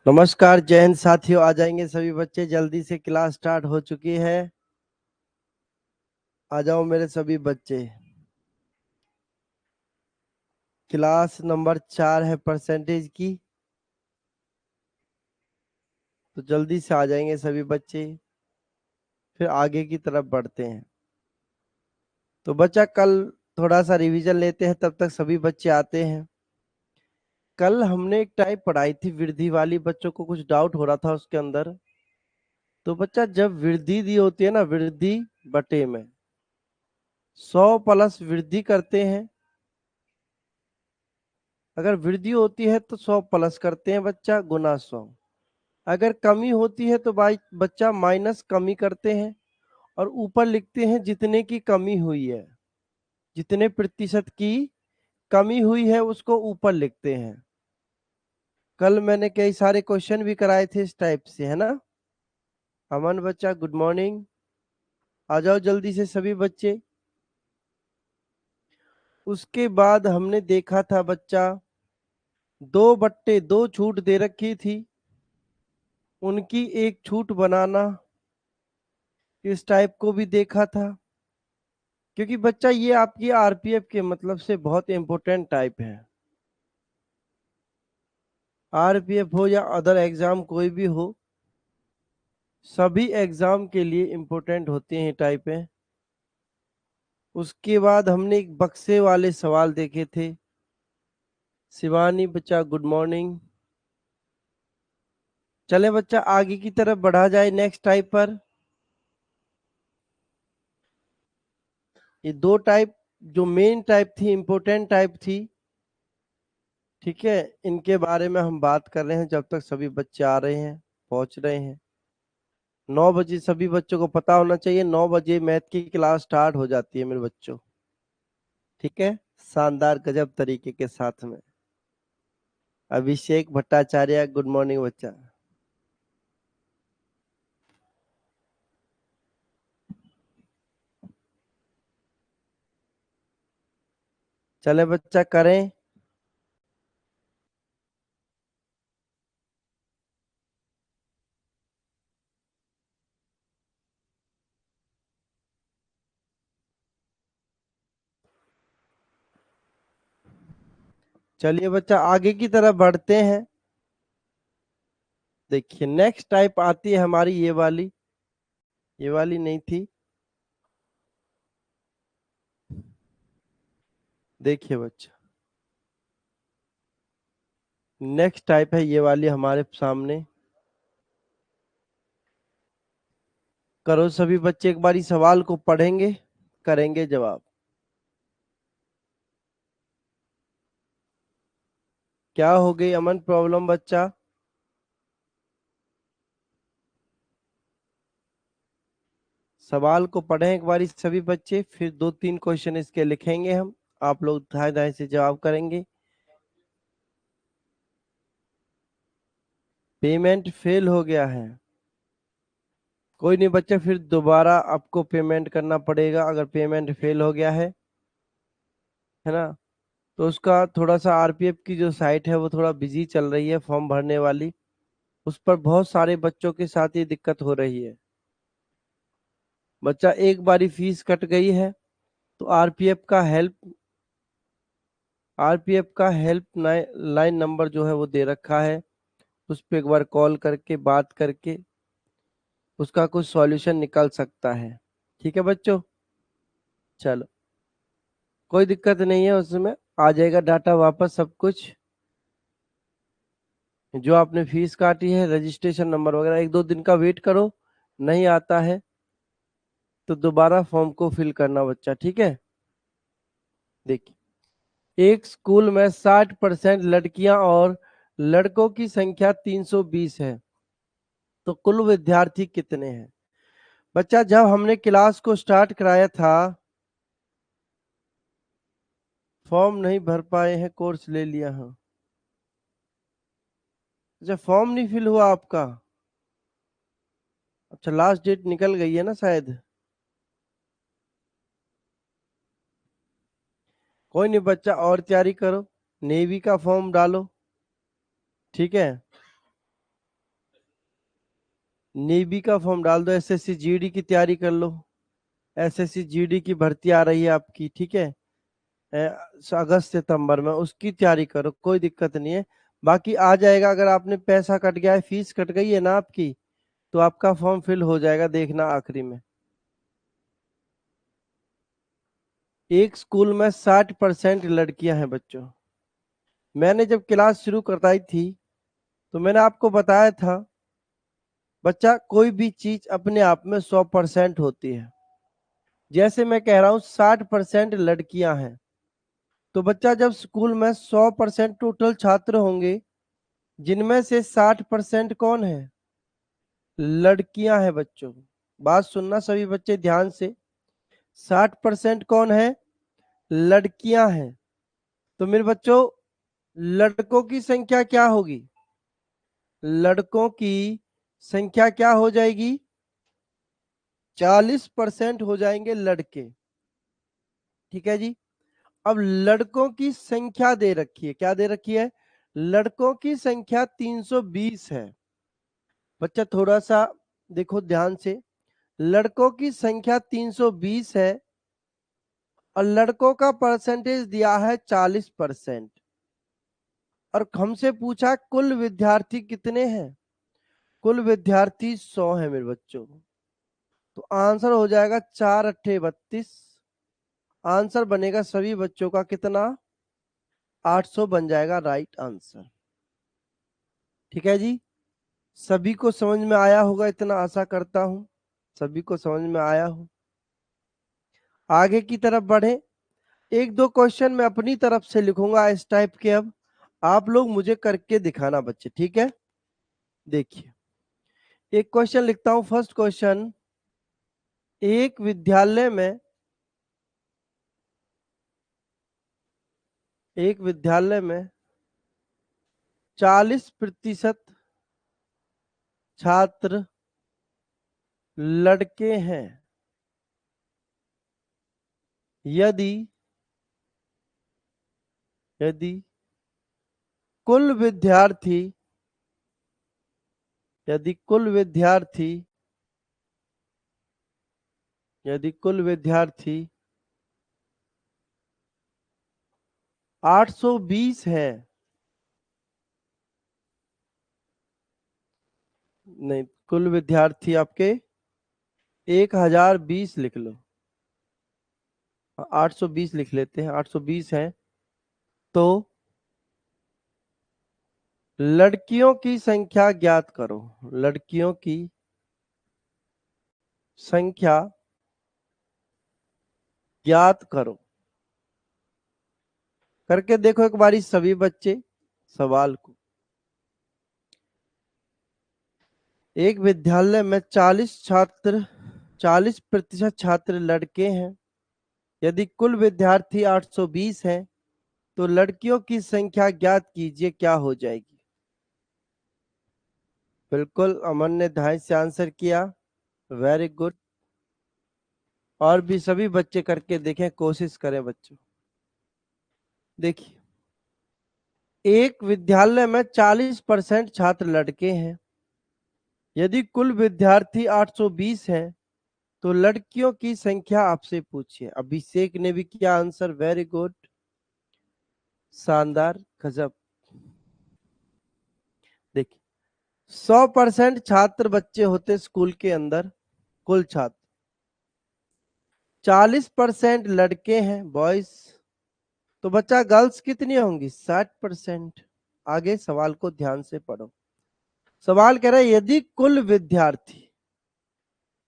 नमस्कार जय हिंद साथियों, आ जाएंगे सभी बच्चे, जल्दी से क्लास स्टार्ट हो चुकी है। आ जाओ मेरे सभी बच्चे। क्लास नंबर 4 है परसेंटेज की, तो जल्दी से आ जाएंगे सभी बच्चे, फिर आगे की तरफ बढ़ते हैं। तो बच्चा कल थोड़ा सा रिवीजन लेते हैं, तब तक सभी बच्चे आते हैं। कल हमने एक टाइप पढ़ाई थी वृद्धि वाली, बच्चों को कुछ डाउट हो रहा था उसके अंदर। तो बच्चा जब वृद्धि दी होती है ना, वृद्धि बटे में 100 प्लस वृद्धि करते हैं, अगर वृद्धि होती है तो 100 प्लस करते हैं बच्चा गुना 100। अगर कमी होती है तो भाई बच्चा माइनस कमी करते हैं और ऊपर लिखते हैं जितने की कमी हुई है, जितने प्रतिशत की कमी हुई है उसको ऊपर लिखते हैं। कल मैंने कई सारे क्वेश्चन भी कराए थे इस टाइप से, है ना। अमन बच्चा गुड मॉर्निंग, आ जाओ जल्दी से सभी बच्चे। उसके बाद हमने देखा था बच्चा 2/2 छूट दे रखी थी, उनकी एक छूट बनाना, इस टाइप को भी देखा था। क्योंकि बच्चा ये आपकी आरपीएफ के मतलब से बहुत इंपॉर्टेंट टाइप है। आरपीएफ हो या अदर एग्जाम कोई भी हो, सभी एग्जाम के लिए इंपॉर्टेंट होते हैं टाइप है। उसके बाद हमने एक बक्से वाले सवाल देखे थे। शिवानी बच्चा गुड मॉर्निंग। चले बच्चा आगे की तरफ बढ़ा जाए नेक्स्ट टाइप पर। ये दो टाइप जो मेन टाइप थी, इंपॉर्टेंट टाइप थी, ठीक है, इनके बारे में हम बात कर रहे हैं जब तक सभी बच्चे आ रहे हैं, पहुंच रहे हैं। 9 बजे सभी बच्चों को पता होना चाहिए, 9 बजे मैथ की क्लास स्टार्ट हो जाती है मेरे बच्चों, ठीक है, शानदार गजब तरीके के साथ में। अभिषेक भट्टाचार्य गुड मॉर्निंग बच्चा। चले बच्चा करें। चलिए बच्चा आगे की तरफ बढ़ते हैं। देखिए नेक्स्ट टाइप आती है हमारी ये वाली नहीं थी। देखिए बच्चा नेक्स्ट टाइप है ये वाली हमारे सामने। करो सभी बच्चे, एक बारी सवाल को पढ़ेंगे, करेंगे जवाब। क्या हो गई अमन प्रॉब्लम बच्चा? सवाल को पढ़ें एक बारी सभी बच्चे, फिर 2-3 क्वेश्चन इसके लिखेंगे हम, आप लोग दाएं दाएं से जवाब करेंगे। पेमेंट फेल हो गया है, कोई नहीं बच्चे, फिर दोबारा आपको पेमेंट करना पड़ेगा अगर पेमेंट फेल हो गया है ना। तो उसका थोड़ा सा आरपीएफ की जो साइट है वो थोड़ा बिजी चल रही है, फॉर्म भरने वाली, उस पर बहुत सारे बच्चों के साथ ये दिक्कत हो रही है। बच्चा एक बारी फीस कट गई है तो आरपीएफ का हेल्प लाइन नंबर जो है वो दे रखा है, उस पर एक बार कॉल करके बात करके उसका कुछ सॉल्यूशन निकल सकता है, ठीक है बच्चों। चलो कोई दिक्कत नहीं है, उसमें आ जाएगा डाटा वापस सब कुछ। जो आपने फीस काटी है, रजिस्ट्रेशन नंबर वगैरह, 1-2 दिन का वेट करो, नहीं आता है तो दोबारा फॉर्म को फिल करना बच्चा, ठीक है। देखिए एक स्कूल में 60% लड़कियां और लड़कों की संख्या 320 है, तो कुल विद्यार्थी कितने हैं? बच्चा जब हमने क्लास को स्टार्ट कराया था, फॉर्म नहीं भर पाए हैं, कोर्स ले लिया है। अच्छा फॉर्म नहीं फिल हुआ आपका? अच्छा लास्ट डेट निकल गई है ना शायद। कोई नहीं बच्चा, और तैयारी करो, नेवी का फॉर्म डालो, ठीक है। नेवी का फॉर्म डाल दो, एसएससी जीडी की तैयारी कर लो, एसएससी जीडी की भर्ती आ रही है आपकी, ठीक है, अगस्त सितंबर में, उसकी तैयारी करो, कोई दिक्कत नहीं है, बाकी आ जाएगा। अगर आपने पैसा कट गया है, फीस कट गई है ना आपकी, तो आपका फॉर्म फिल हो जाएगा, देखना आखिरी में। एक स्कूल में 60% लड़कियां हैं बच्चों। मैंने जब क्लास शुरू करवाई थी तो मैंने आपको बताया था बच्चा कोई भी चीज अपने आप में 100% होती है। जैसे मैं कह रहा हूं 60% लड़कियां हैं, तो बच्चा जब स्कूल में 100% टोटल छात्र होंगे, जिनमें से 60% कौन है, लड़कियां हैं बच्चों। बात सुनना सभी बच्चे ध्यान से, 60% कौन है, लड़कियां हैं। तो मेरे बच्चों लड़कों की संख्या क्या होगी, लड़कों की संख्या क्या हो जाएगी, 40% हो जाएंगे लड़के, ठीक है जी। अब लड़कों की संख्या दे रखी है, क्या दे रखी है, लड़कों की संख्या 320 है। बच्चा थोड़ा सा देखो ध्यान से, लड़कों की संख्या 320 है और लड़कों का परसेंटेज दिया है 40%, और हमसे पूछा कुल विद्यार्थी कितने हैं, कुल विद्यार्थी 100 है मेरे बच्चों। तो आंसर हो जाएगा 4 अट्ठे 32, आंसर बनेगा सभी बच्चों का कितना, 800 बन जाएगा राइट आंसर, ठीक है जी। सभी को समझ में आया होगा, इतना आशा करता हूं सभी को समझ में आया हो। आगे की तरफ बढ़े, एक दो क्वेश्चन मैं अपनी तरफ से लिखूंगा इस टाइप के, अब आप लोग मुझे करके दिखाना बच्चे, ठीक है। देखिए एक क्वेश्चन लिखता हूं, फर्स्ट क्वेश्चन, एक विद्यालय में 40% छात्र लड़के हैं, यदि यदि कुल विद्यार्थी यदि कुल विद्यार्थी यदि कुल विद्यार्थी 820 है, नहीं कुल विद्यार्थी आपके 1020 लिख लो, 820 लिख लेते हैं, 820 है, तो लड़कियों की संख्या ज्ञात करो, लड़कियों की संख्या ज्ञात करो। करके देखो एक बारी सभी बच्चे सवाल को। एक विद्यालय में 40% छात्र लड़के हैं, यदि कुल विद्यार्थी 820 हैं, तो लड़कियों की संख्या ज्ञात कीजिए, क्या हो जाएगी। बिल्कुल अमन ने ढाई से आंसर किया, वेरी गुड। और भी सभी बच्चे करके देखें, कोशिश करें बच्चों। देखिए एक विद्यालय में 40% छात्र लड़के हैं, यदि कुल विद्यार्थी 820 हैं, तो लड़कियों की संख्या आपसे पूछिए। अभिषेक ने भी किया आंसर, वेरी गुड, शानदार, गजब। देखिए 100% छात्र बच्चे होते स्कूल के अंदर, कुल छात्र 40% लड़के हैं बॉयज, तो बच्चा गर्ल्स कितनी होंगी, 60%। आगे सवाल को ध्यान से पढ़ो। सवाल कह रहा है यदि कुल विद्यार्थी,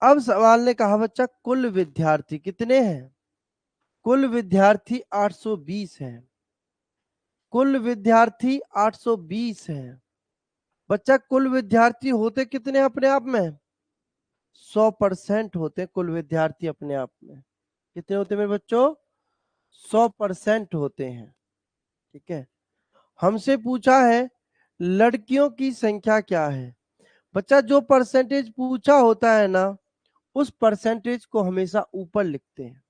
अब सवाल ने कहा बच्चा कुल विद्यार्थी कितने हैं, कुल विद्यार्थी 820 हैं, कुल विद्यार्थी 820 हैं। बच्चा कुल विद्यार्थी होते कितने अपने आप में, 100% होते कुल विद्यार्थी अपने आप में। कितने होते मेरे बच्चों, 100% होते हैं, ठीक है। हमसे पूछा है लड़कियों की संख्या क्या है। बच्चा जो परसेंटेज पूछा होता है ना, उस परसेंटेज को हमेशा ऊपर लिखते हैं।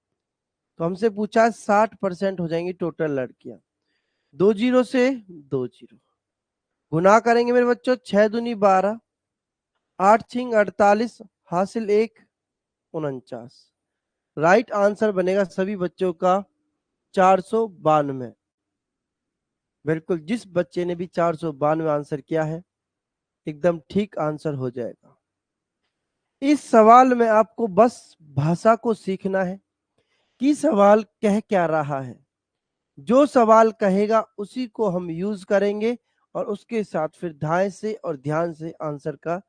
तो हमसे पूछा 60% हो जाएंगी टोटल लड़कियां, 2 जीरो से 2 जीरो गुना करेंगे मेरे बच्चों, 6 दूनी 12, 8 छिंग 48, हासिल 1 49। राइट आंसर बनेगा सभी बच्चों का 492। बिल्कुल, जिस बच्चे ने भी 492 आंसर किया है एकदम ठीक आंसर हो जाएगा। इस सवाल में आपको बस भाषा को सीखना है कि सवाल कह क्या रहा है। जो सवाल कहेगा उसी को हम यूज करेंगे और उसके साथ फिर धाय से और ध्यान से आंसर का,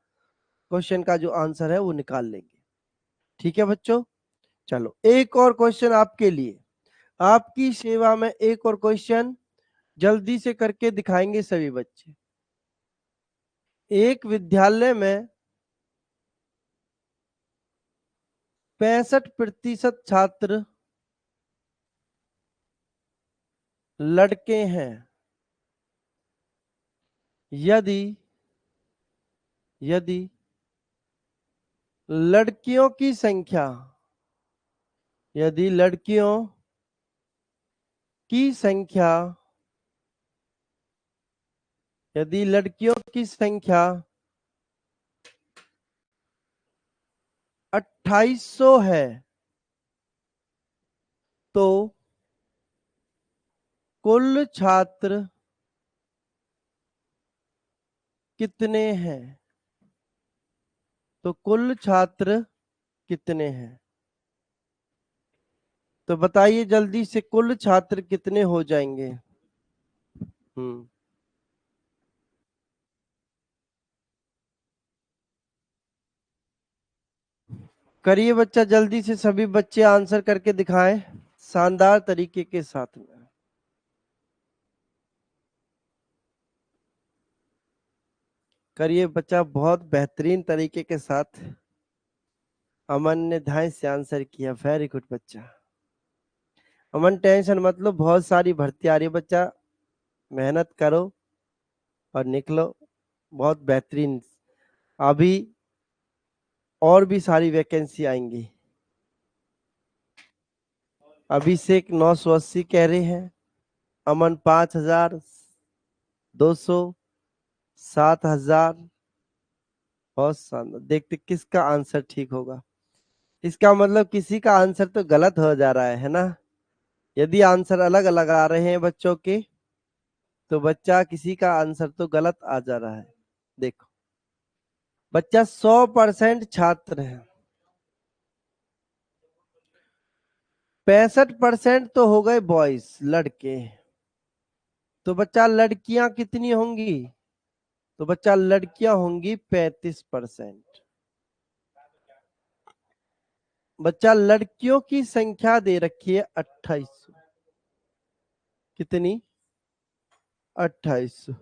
क्वेश्चन का जो आंसर है वो निकाल लेंगे। ठीक है बच्चों, चलो एक और क्वेश्चन आपके लिए, आपकी सेवा में एक और क्वेश्चन जल्दी से करके दिखाएंगे सभी बच्चे। एक विद्यालय में 65% छात्र लड़के हैं। यदि यदि लड़कियों की संख्या, यदि लड़कियों की संख्या, यदि लड़कियों की संख्या 2800 है तो कुल छात्र कितने हैं? तो कुल छात्र कितने हैं? तो बताइए जल्दी से, कुल छात्र कितने हो जाएंगे? करिए बच्चा, जल्दी से सभी बच्चे आंसर करके दिखाएं शानदार तरीके के साथ में। करिए बच्चा, बहुत बेहतरीन तरीके के साथ। अमन ने ढाई से आंसर किया, वेरी गुड बच्चा। अमन टेंशन मत लो, बहुत सारी भर्ती आ रही है बच्चा, मेहनत करो और निकलो बहुत बेहतरीन। अभी और भी सारी वैकेंसी आएंगी। अभिषेक 980 कह रहे हैं, अमन 5200, 7000। बहुत शानदार, देखते किसका आंसर ठीक होगा। इसका मतलब किसी का आंसर तो गलत हो जा रहा है ना। यदि आंसर अलग अलग आ रहे हैं बच्चों के तो बच्चा किसी का आंसर तो गलत आ जा रहा है। देखो बच्चा 100% छात्र है, 65% तो हो गए बॉयज लड़के। तो बच्चा लड़कियां कितनी होंगी? तो बच्चा लड़कियां होंगी 35%। बच्चा लड़कियों की संख्या दे रखी है 2800। कितनी? 2800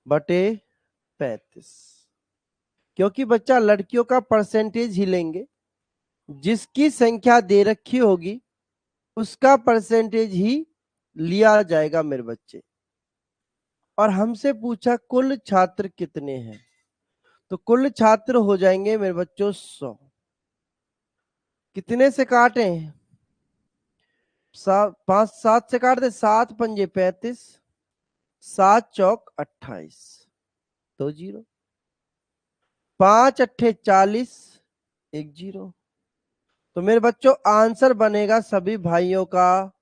बटे 35। क्योंकि बच्चा लड़कियों का परसेंटेज ही लेंगे, जिसकी संख्या दे रखी होगी उसका परसेंटेज ही लिया जाएगा मेरे बच्चे। और हमसे पूछा कुल छात्र कितने हैं, तो कुल छात्र हो जाएंगे मेरे बच्चों 100। कितने से काटे? 5 7 से काट दे, 7 पंजे 35, 7 चौक 28, 2 जीरो, 5 अट्ठे 40, 1 जीरो। तो मेरे बच्चों आंसर बनेगा सभी भाइयों का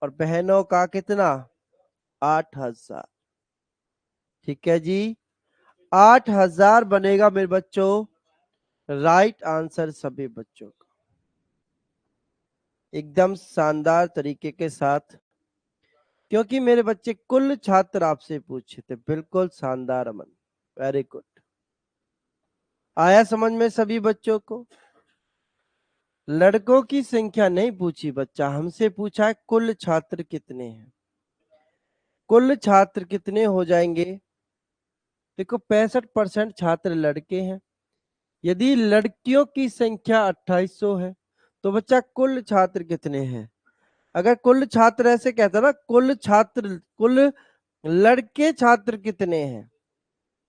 और बहनों का कितना? 8000। ठीक है जी, 8000 बनेगा मेरे बच्चों राइट आंसर सभी बच्चों का। एकदम शानदार तरीके के साथ, क्योंकि मेरे बच्चे कुल छात्र आपसे पूछे थे। बिल्कुल शानदार अमन, वेरी गुड। आया समझ में सभी बच्चों को? लड़कों की संख्या नहीं पूछी बच्चा, हमसे पूछा है कुल छात्र कितने हैं। कुल छात्र कितने हो जाएंगे? देखो 65% छात्र लड़के हैं। यदि लड़कियों की संख्या 2800 है तो बच्चा कुल छात्र कितने हैं? अगर कुल छात्र ऐसे कहता ना, कुल छात्र, कुल लड़के छात्र कितने हैं,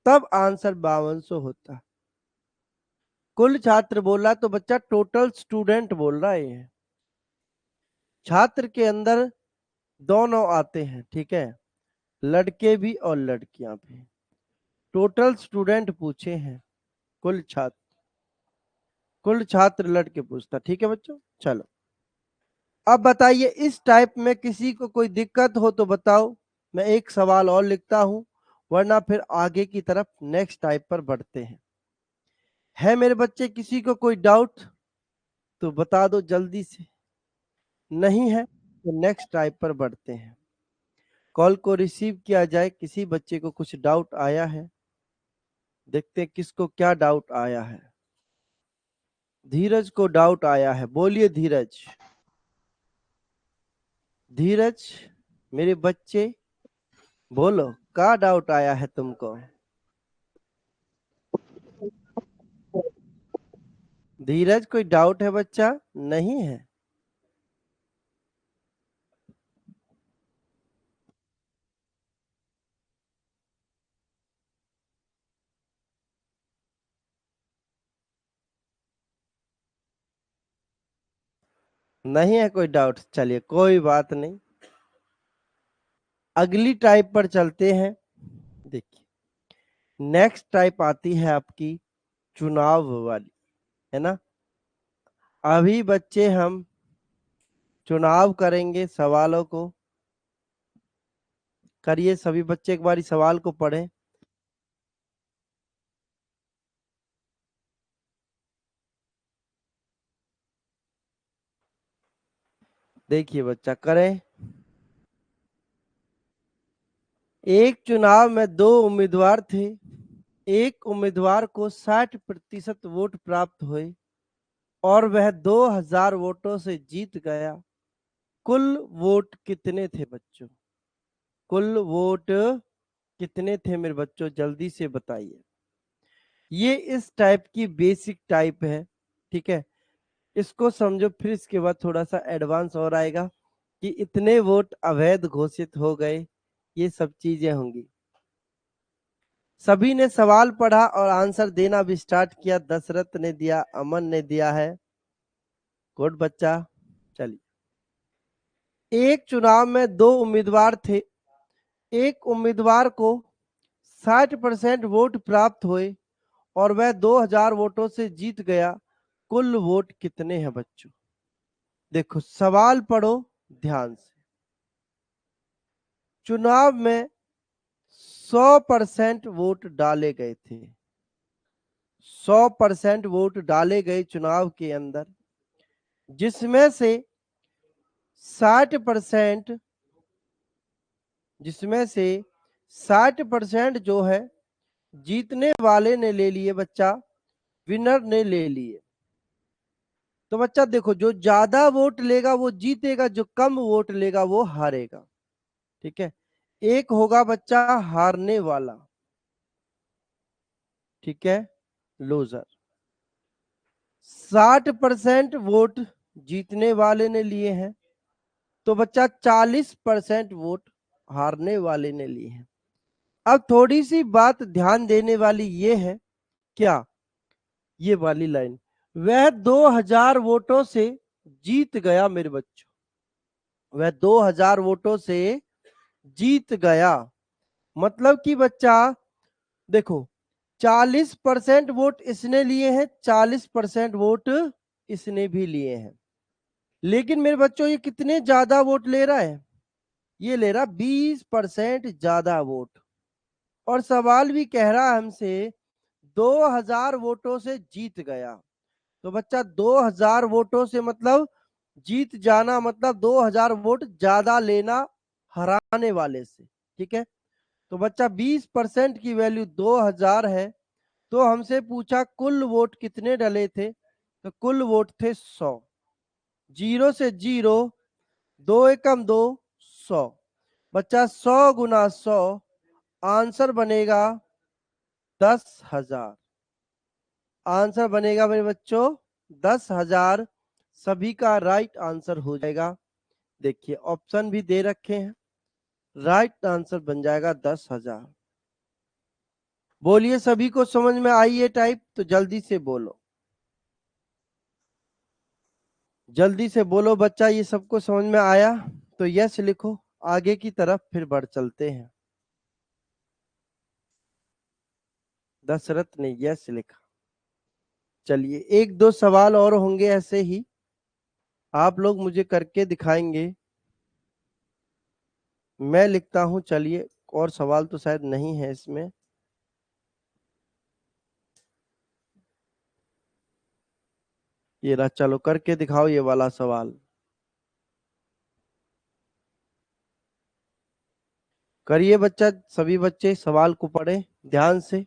तब आंसर 5200 होता। कुल छात्र बोला तो बच्चा टोटल स्टूडेंट बोल रहा है। छात्र के अंदर दोनों आते हैं, ठीक है, लड़के भी और लड़कियां भी। टोटल स्टूडेंट पूछे हैं, कुल छात्र लड़के पूछता। ठीक है बच्चों, चलो अब बताइए इस टाइप में किसी को कोई दिक्कत हो तो बताओ, मैं एक सवाल और लिखता हूं, वरना फिर आगे की तरफ नेक्स्ट टाइप पर बढ़ते हैं। है मेरे बच्चे किसी को कोई डाउट तो बता दो जल्दी से, नहीं है तो नेक्स्ट टाइप पर बढ़ते हैं। कॉल को रिसीव किया जाए, किसी बच्चे को कुछ डाउट आया है, देखते हैं किसको क्या डाउट आया है। धीरज को डाउट आया है, बोलिए धीरज। धीरज मेरे बच्चे बोलो, क्या डाउट आया है तुमको? धीरज कोई डाउट है बच्चा? नहीं है? नहीं है कोई डाउट, चलिए कोई बात नहीं, अगली टाइप पर चलते हैं। देखिए नेक्स्ट टाइप आती है आपकी चुनाव वाली, है ना। अभी बच्चे हम चुनाव करेंगे सवालों को, करिए सभी बच्चे एक बारी सवाल को पढ़ें। देखिए बच्चा करें। एक चुनाव में दो उम्मीदवार थे, एक उम्मीदवार को 60% वोट प्राप्त हुए और वह 2000 वोटों से जीत गया। कुल वोट कितने थे बच्चों? कुल वोट कितने थे मेरे बच्चों, जल्दी से बताइए। ये इस टाइप की बेसिक टाइप है, ठीक है, इसको समझो, फिर इसके बाद थोड़ा सा एडवांस और आएगा कि इतने वोट अवैध घोषित हो गए, ये सब चीजें होंगी। सभी ने सवाल पढ़ा और आंसर देना भी स्टार्ट किया। दशरथ ने दिया, अमन ने दिया है, गुड बच्चा। चलिए एक चुनाव में दो उम्मीदवार थे, एक उम्मीदवार को 60% वोट प्राप्त हुए और वह 2000 वोटों से जीत गया। कुल वोट कितने हैं बच्चों? देखो सवाल पढ़ो ध्यान से। चुनाव में 100% वोट डाले गए थे, 100% वोट डाले गए चुनाव के अंदर, जिसमें से 60% जिसमें से 60% जो है जीतने वाले ने ले लिए बच्चा, विनर ने ले लिए। तो बच्चा देखो, जो ज्यादा वोट लेगा वो जीतेगा, जो कम वोट लेगा वो हारेगा। ठीक है, एक होगा बच्चा हारने वाला, ठीक है, लूजर। 60% वोट जीतने वाले ने लिए हैं, तो बच्चा 40% वोट हारने वाले ने लिए हैं। अब थोड़ी सी बात ध्यान देने वाली ये है, क्या ये वाली लाइन, वह 2000 वोटों से जीत गया मेरे बच्चों, वह 2000 वोटों से जीत गया। मतलब कि बच्चा देखो 40% वोट इसने लिए हैं, 40% वोट इसने भी लिए हैं, लेकिन मेरे बच्चों ये कितने ज्यादा वोट ले रहा है? ये ले रहा 20% ज्यादा वोट। और सवाल भी कह रहा है हमसे 2000 वोटों से जीत गया। तो बच्चा 2000 वोटों से मतलब जीत जाना, मतलब 2000 वोट ज्यादा लेना हराने वाले से। ठीक है, तो बच्चा 20% की वैल्यू 2000 है, तो हमसे पूछा कुल वोट कितने डले थे, तो कुल वोट थे 100। जीरो से जीरो, दो एकम दो, 100। बच्चा 100 गुना 100, आंसर बनेगा 10,000। आंसर बनेगा मेरे बच्चों 10,000, सभी का राइट आंसर हो जाएगा। देखिए ऑप्शन भी दे रखे हैं, राइट आंसर बन जाएगा 10,000। बोलिए सभी को समझ में आई ये टाइप? तो जल्दी से बोलो, जल्दी से बोलो बच्चा, ये सबको समझ में आया? तो यस लिखो, आगे की तरफ फिर बढ़ चलते हैं। दशरथ ने यस लिखा। चलिए एक दो सवाल और होंगे ऐसे ही, आप लोग मुझे करके दिखाएंगे, मैं लिखता हूं। चलिए और सवाल तो शायद नहीं है इसमें। ये रहा, चलो करके दिखाओ ये वाला सवाल। करिए बच्चा, सभी बच्चे सवाल को पढ़े ध्यान से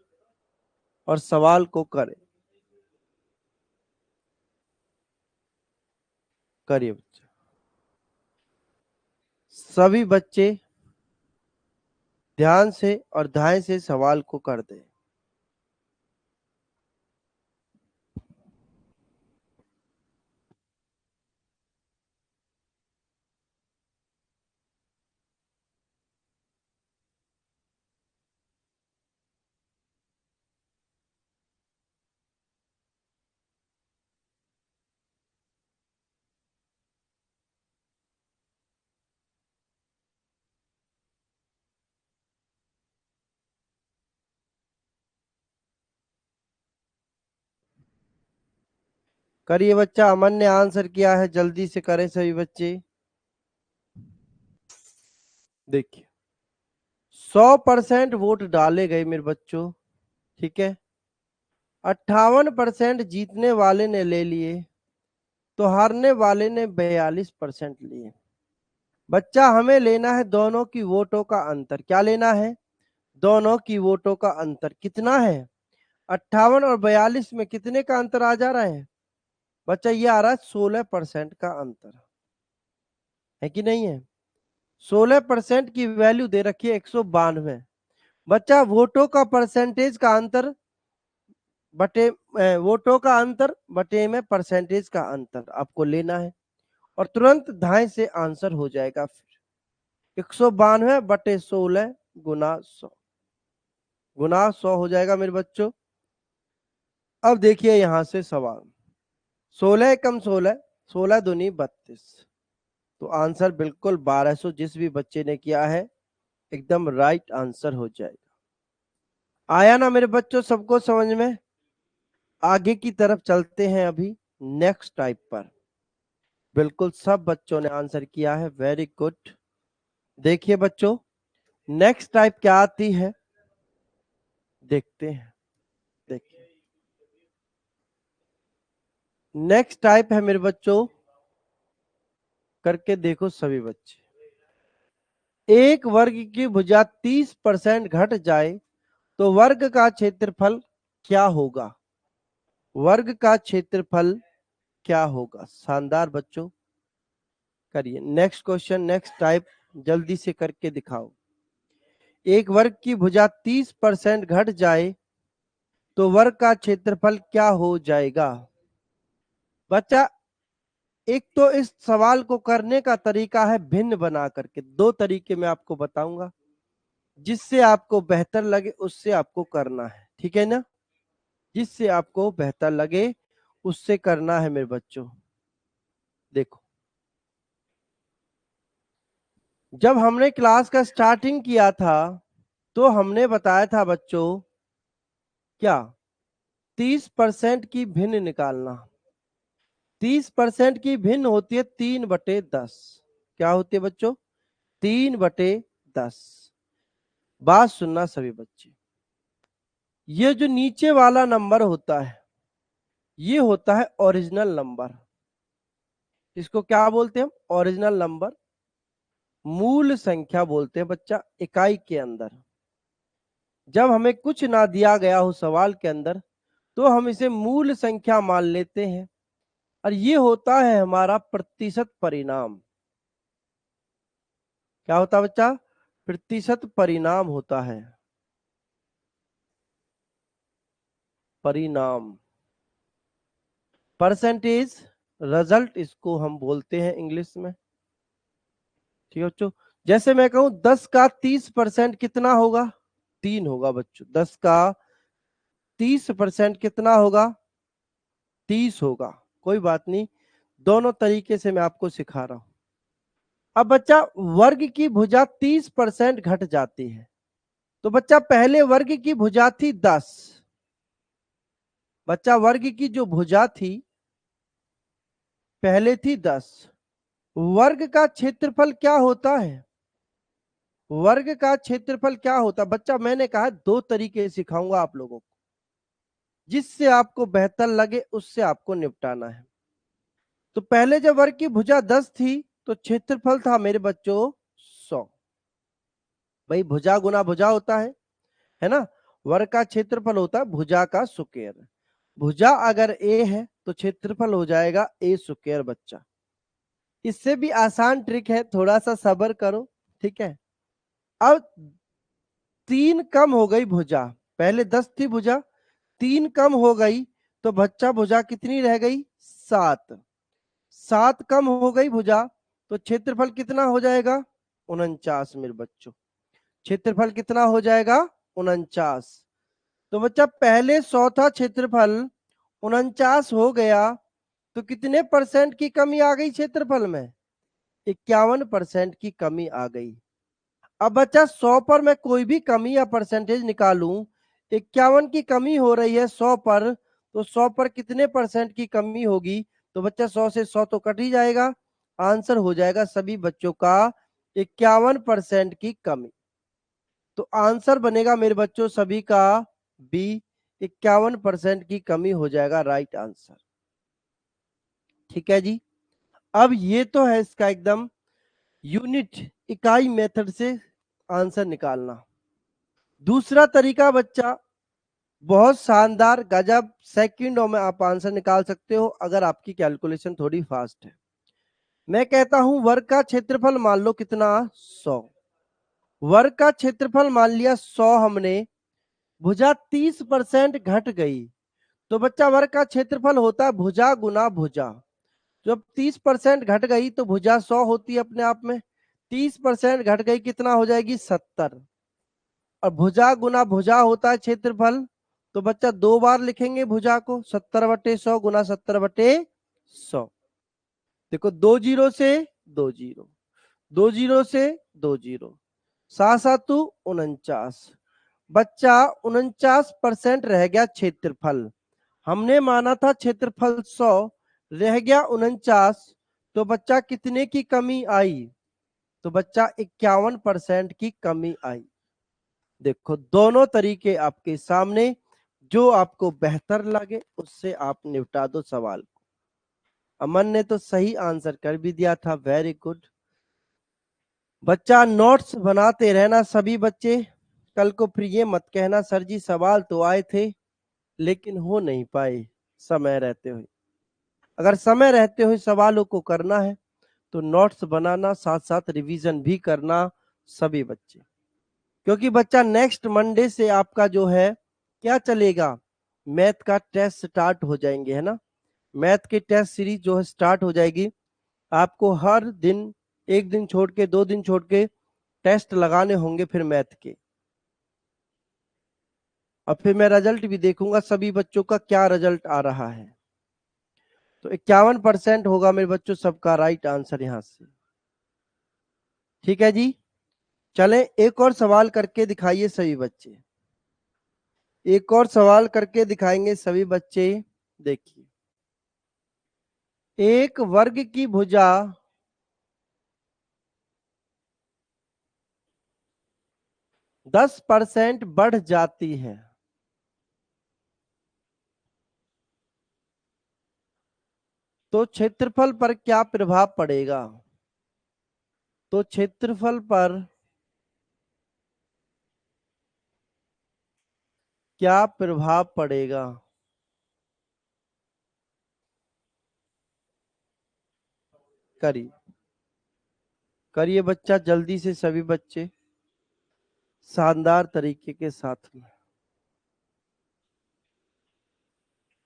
और सवाल को करें। करिए बच्चा, सभी बच्चे ध्यान से और धाय से सवाल को कर दें। करिए बच्चा, अमन ने आंसर किया है, जल्दी से करें सभी बच्चे। देखिए 100% वोट डाले गए मेरे बच्चों, ठीक है। 58% जीतने वाले ने ले लिए, तो हारने वाले ने 42% लिए। बच्चा हमें लेना है दोनों की वोटों का अंतर। क्या लेना है? दोनों की वोटों का अंतर कितना है? 58 और 42 में कितने का अंतर आ जा रहा है बच्चा? ये आ रहा है 16% का अंतर, है कि नहीं है? 16% की वैल्यू दे रखी है 192। बच्चा वोटों का परसेंटेज का अंतर बटे वोटों का अंतर बटे में परसेंटेज का अंतर आपको लेना है, और तुरंत धाए से आंसर हो जाएगा। फिर 192 बटे 16 गुना 100, गुना 100 हो जाएगा मेरे बच्चों। अब देखिए यहां से सवाल, 16 कम 16, 16 दूनी 32, तो आंसर बिल्कुल 1200 जिस भी बच्चे ने किया है एकदम राइट आंसर हो जाएगा। आया ना मेरे बच्चों सबको समझ में? आगे की तरफ चलते हैं अभी नेक्स्ट टाइप पर। बिल्कुल सब बच्चों ने आंसर किया है, वेरी गुड। देखिए बच्चों नेक्स्ट टाइप क्या आती है, देखते हैं। देखिए नेक्स्ट टाइप है मेरे बच्चों, करके देखो सभी बच्चे। एक वर्ग की भुजा 30% घट जाए तो वर्ग का क्षेत्रफल क्या होगा? वर्ग का क्षेत्रफल क्या होगा? शानदार बच्चों, करिए नेक्स्ट क्वेश्चन, नेक्स्ट टाइप जल्दी से करके दिखाओ। एक वर्ग की भुजा 30% घट जाए तो वर्ग का क्षेत्रफल क्या हो जाएगा? बच्चा एक तो इस सवाल को करने का तरीका है भिन्न बना करके, दो तरीके मैं आपको बताऊंगा, जिससे आपको बेहतर लगे उससे आपको करना है, ठीक है ना? जिससे आपको बेहतर लगे उससे करना है मेरे बच्चों। देखो जब हमने क्लास का स्टार्टिंग किया था तो हमने बताया था बच्चों क्या, 30% की भिन्न निकालना। 30% की भिन्न होती है 3/10। क्या होती है बच्चों? 3/10। बात सुनना सभी बच्चे, ये जो नीचे वाला नंबर होता है ये होता है ओरिजिनल नंबर। इसको क्या बोलते हैं हम? ओरिजिनल नंबर, मूल संख्या बोलते हैं बच्चा इकाई के अंदर। जब हमें कुछ ना दिया गया हो सवाल के अंदर तो हम इसे मूल संख्या मान लेते हैं, और ये होता है हमारा प्रतिशत परिणाम। क्या होता है बच्चा? प्रतिशत परिणाम होता है, परिणाम, परसेंटेज रिजल्ट इसको हम बोलते हैं इंग्लिश में, ठीक है बच्चों। जैसे मैं कहूं 10 का 30% कितना होगा? 3 होगा बच्चों। 10 का 30% कितना होगा? 30 होगा। कोई बात नहीं, दोनों तरीके से मैं आपको सिखा रहा हूं। अब बच्चा वर्ग की भुजा 30% घट जाती है, तो बच्चा पहले वर्ग की भुजा थी 10, बच्चा वर्ग की जो भुजा थी पहले थी 10। वर्ग का क्षेत्रफल क्या होता है? वर्ग का क्षेत्रफल क्या होता है बच्चा? मैंने कहा 2 तरीके सिखाऊंगा आप लोगों को, जिससे आपको बेहतर लगे उससे आपको निपटाना है। तो पहले जब वर्ग की भुजा 10 थी तो क्षेत्रफल था मेरे बच्चों 100। भाई भुजा गुना भुजा होता है ना? वर्ग का क्षेत्रफल होता है भुजा का स्क्वायर। भुजा अगर a है तो क्षेत्रफल हो जाएगा a स्क्वायर बच्चा। इससे भी आसान ट्रिक है, थोड़ा सा सब्र करो, ठीक है। अब 3 कम हो गई भुजा, पहले 10 थी भुजा, 3 कम हो गई तो बच्चा भुजा कितनी रह गई? 7। 7 कम हो गई भुजा तो क्षेत्रफल कितना हो जाएगा? 49 मेरे बच्चों। क्षेत्रफल कितना हो जाएगा? 49। तो बच्चा पहले 100 था क्षेत्रफल, 49 हो गया तो कितने परसेंट की कमी आ गई क्षेत्रफल में? 51% की कमी आ गई। अब बच्चा 100 पर मैं कोई भी कमी या परसेंटेज निकालूं, 51 की कमी हो रही है 100 पर, तो 100 पर कितने परसेंट की कमी होगी? तो बच्चा 100 से 100 तो कट ही जाएगा, आंसर हो जाएगा सभी बच्चों का 51% की कमी। तो आंसर बनेगा मेरे बच्चों सभी का बी, 51% की कमी हो जाएगा राइट आंसर। ठीक है जी। अब ये तो है इसका एकदम यूनिट इकाई मेथड से आंसर निकालना। दूसरा तरीका बच्चा बहुत शानदार गजब, सेकंडों में आप आंसर निकाल सकते हो अगर आपकी कैलकुलेशन थोड़ी फास्ट है। मैं कहता हूं वर्ग का क्षेत्रफल मान लो कितना? 100। वर्ग का क्षेत्रफल मान लिया 100 हमने, भुजा 30% घट गई तो बच्चा वर्ग का क्षेत्रफल होता है भुजा गुना भुजा। जब 30% घट गई तो भुजा 100 होती है अपने आप में, 30% घट गई कितना हो जाएगी? 70। और भुजा गुना भुजा होता है क्षेत्रफल, तो बच्चा 2 बार लिखेंगे भुजा को, 70/100 गुना 70/100। देखो 2 जीरो से 2 जीरो, 2 जीरो से 2 जीरो, 7 49। बच्चा 49% रह गया क्षेत्रफल। हमने माना था क्षेत्रफल 100, रह गया 49, तो बच्चा कितने की कमी आई? तो बच्चा 51% की कमी आई। देखो दोनों तरीके आपके सामने, जो आपको बेहतर लगे उससे आप निपटा दो सवाल को। अमन ने तो सही आंसर कर भी दिया था, वेरी गुड। बच्चा नोट्स बनाते रहना सभी बच्चे, कल को फिर ये मत कहना सर जी सवाल तो आए थे लेकिन हो नहीं पाए समय रहते हुए। अगर समय रहते हुए सवालों को करना है तो नोट्स बनाना, साथ साथ रिवीजन भी करना सभी बच्चे, क्योंकि बच्चा नेक्स्ट मंडे से आपका जो है क्या चलेगा? मैथ का टेस्ट स्टार्ट हो जाएंगे, है ना? मैथ की टेस्ट सीरीज जो है स्टार्ट हो जाएगी। आपको हर दिन, एक दिन छोड़ के, 2 दिन छोड़ के टेस्ट लगाने होंगे फिर मैथ के। और फिर मैं रिजल्ट भी देखूंगा सभी बच्चों का क्या रिजल्ट आ रहा है। तो 51% होगा मेरे बच्चों सबका राइट आंसर यहां से। ठीक है जी। चलें एक और सवाल करके दिखाइए सभी बच्चे, एक और सवाल करके दिखाएंगे सभी बच्चे। देखिए, एक वर्ग की भुजा 10% बढ़ जाती है तो क्षेत्रफल पर क्या प्रभाव पड़ेगा? तो क्षेत्रफल पर क्या प्रभाव पड़ेगा? करिए करिए बच्चा जल्दी से सभी बच्चे, शानदार तरीके के साथ में,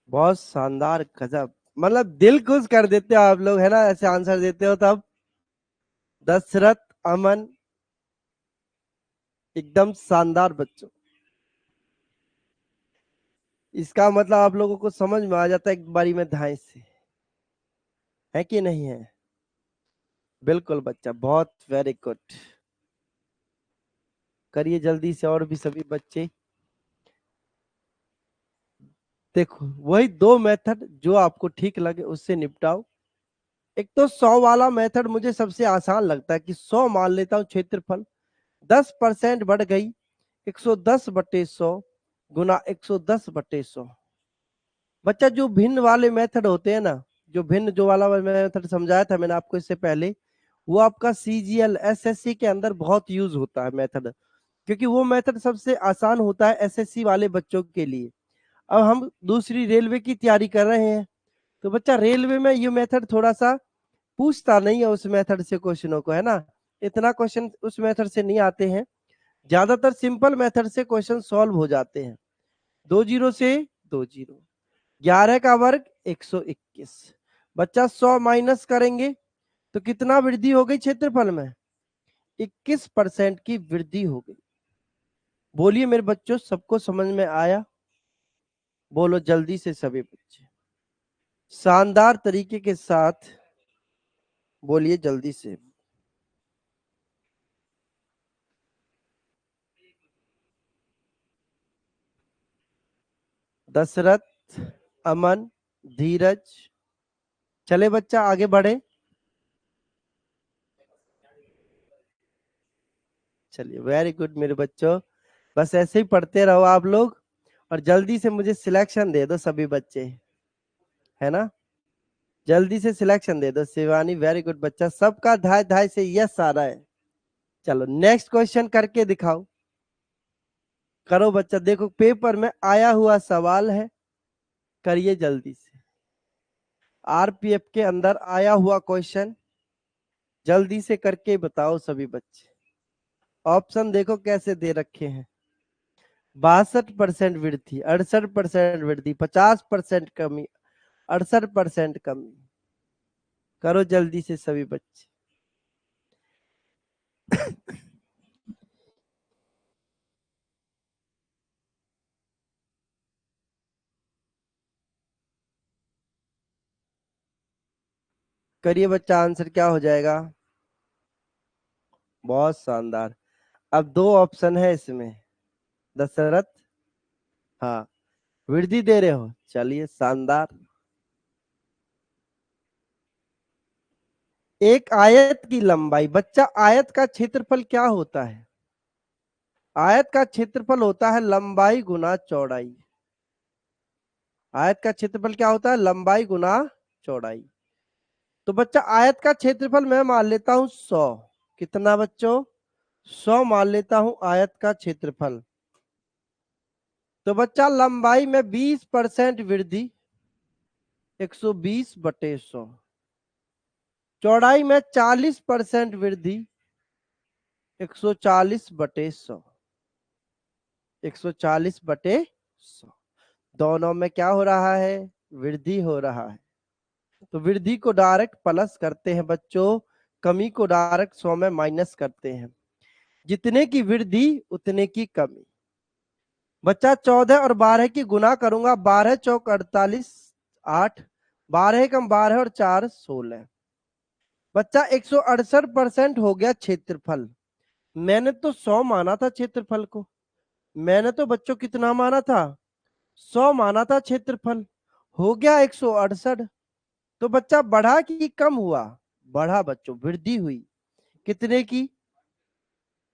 बहुत शानदार गजब, मतलब दिल खुश कर देते हो आप लोग, है ना? ऐसे आंसर देते हो तब। दशरथ, अमन, एकदम शानदार बच्चों। इसका मतलब आप लोगों को समझ में आ जाता है एक बारी में धाए से, है कि नहीं है? बिल्कुल बच्चा, बहुत वेरी गुड। करिए जल्दी से और भी सभी बच्चे। देखो वही दो मेथड जो आपको ठीक लगे उससे निपटाओ। एक तो 100 वाला मेथड मुझे सबसे आसान लगता है कि 100 मान लेता हूं क्षेत्रफल, 10% बढ़ गई 110/100 गुना 110/100। बच्चा जो भिन्न वाले मेथड होते हैं ना, जो भिन्न जो वाला मेथड समझाया था मैंने आपको इससे पहले, वो आपका सीजीएल एसएससी के अंदर बहुत यूज होता है मेथड, क्योंकि वो मेथड सबसे आसान होता है एसएससी वाले बच्चों के लिए। अब हम दूसरी रेलवे की तैयारी कर रहे हैं, तो बच्चा रेलवे में ये मेथड थोड़ा सा पूछता नहीं है उस मेथड से क्वेश्चनों को, है ना, इतना क्वेश्चन उस मेथड से नहीं आते हैं, ज्यादातर सिंपल मेथड से क्वेश्चन सॉल्व हो जाते हैं। 2 जीरो से 2 जीरो, 11 का वर्ग 121। बच्चा 100 माइनस करेंगे तो कितना वृद्धि हो गई क्षेत्रफल में, 21% की वृद्धि हो गई। बोलिए मेरे बच्चों, सबको समझ में आया? बोलो जल्दी से सभी बच्चे, शानदार तरीके के साथ बोलिए जल्दी से। दशरथ, अमन, धीरज, चले बच्चा आगे बढ़े। चलिए वेरी गुड मेरे बच्चों, बस ऐसे ही पढ़ते रहो आप लोग, और जल्दी से मुझे सिलेक्शन दे दो सभी बच्चे, है ना, जल्दी से सिलेक्शन दे दो। शिवानी वेरी गुड बच्चा, सबका ढाई ढाई से यस आ रहा है। चलो नेक्स्ट क्वेश्चन करके दिखाओ, करो बच्चा, देखो पेपर में आया हुआ सवाल है, करिए जल्दी से। आरपीएफ के अंदर आया हुआ क्वेश्चन, जल्दी से करके बताओ सभी बच्चे। ऑप्शन देखो कैसे दे रखे हैं, 62% वृद्धि, 68% वृद्धि, 50% कमी, 68% कमी। करो जल्दी से सभी बच्चे। करिए बच्चा, आंसर क्या हो जाएगा? बहुत शानदार। अब दो ऑप्शन है इसमें, दशरथ, हाँ, वृद्धि दे रहे हो, चलिए शानदार। एक आयत की लंबाई, बच्चा आयत का क्षेत्रफल क्या होता है? आयत का क्षेत्रफल होता है लंबाई गुना चौड़ाई। आयत का क्षेत्रफल क्या होता है? लंबाई गुना चौड़ाई। तो बच्चा आयत का क्षेत्रफल मैं मान लेता हूं 100, कितना बच्चों? 100 मान लेता हूं आयत का क्षेत्रफल। तो बच्चा लंबाई में 20% वृद्धि, 120/100। चौड़ाई में 40% वृद्धि, 140/100। 140/100, दोनों में क्या हो रहा है? वृद्धि हो रहा है। तो वृद्धि को डायरेक्ट प्लस करते हैं बच्चों, कमी को डायरेक्ट 100 में माइनस करते हैं। जितने की वृद्धि उतने की कमी। बच्चा 14 और 12 की गुना करूंगा, 12 चौक 48, 8, 12 कम 12 और 4 16। बच्चा 168% हो गया क्षेत्रफल। मैंने तो 100 माना था क्षेत्रफल को, मैंने तो बच्चों कितना माना था? 100 माना था क्षेत्रफल, हो गया 168। तो बच्चा बढ़ा कि कम हुआ? बढ़ा बच्चों, वृद्धि हुई। कितने की?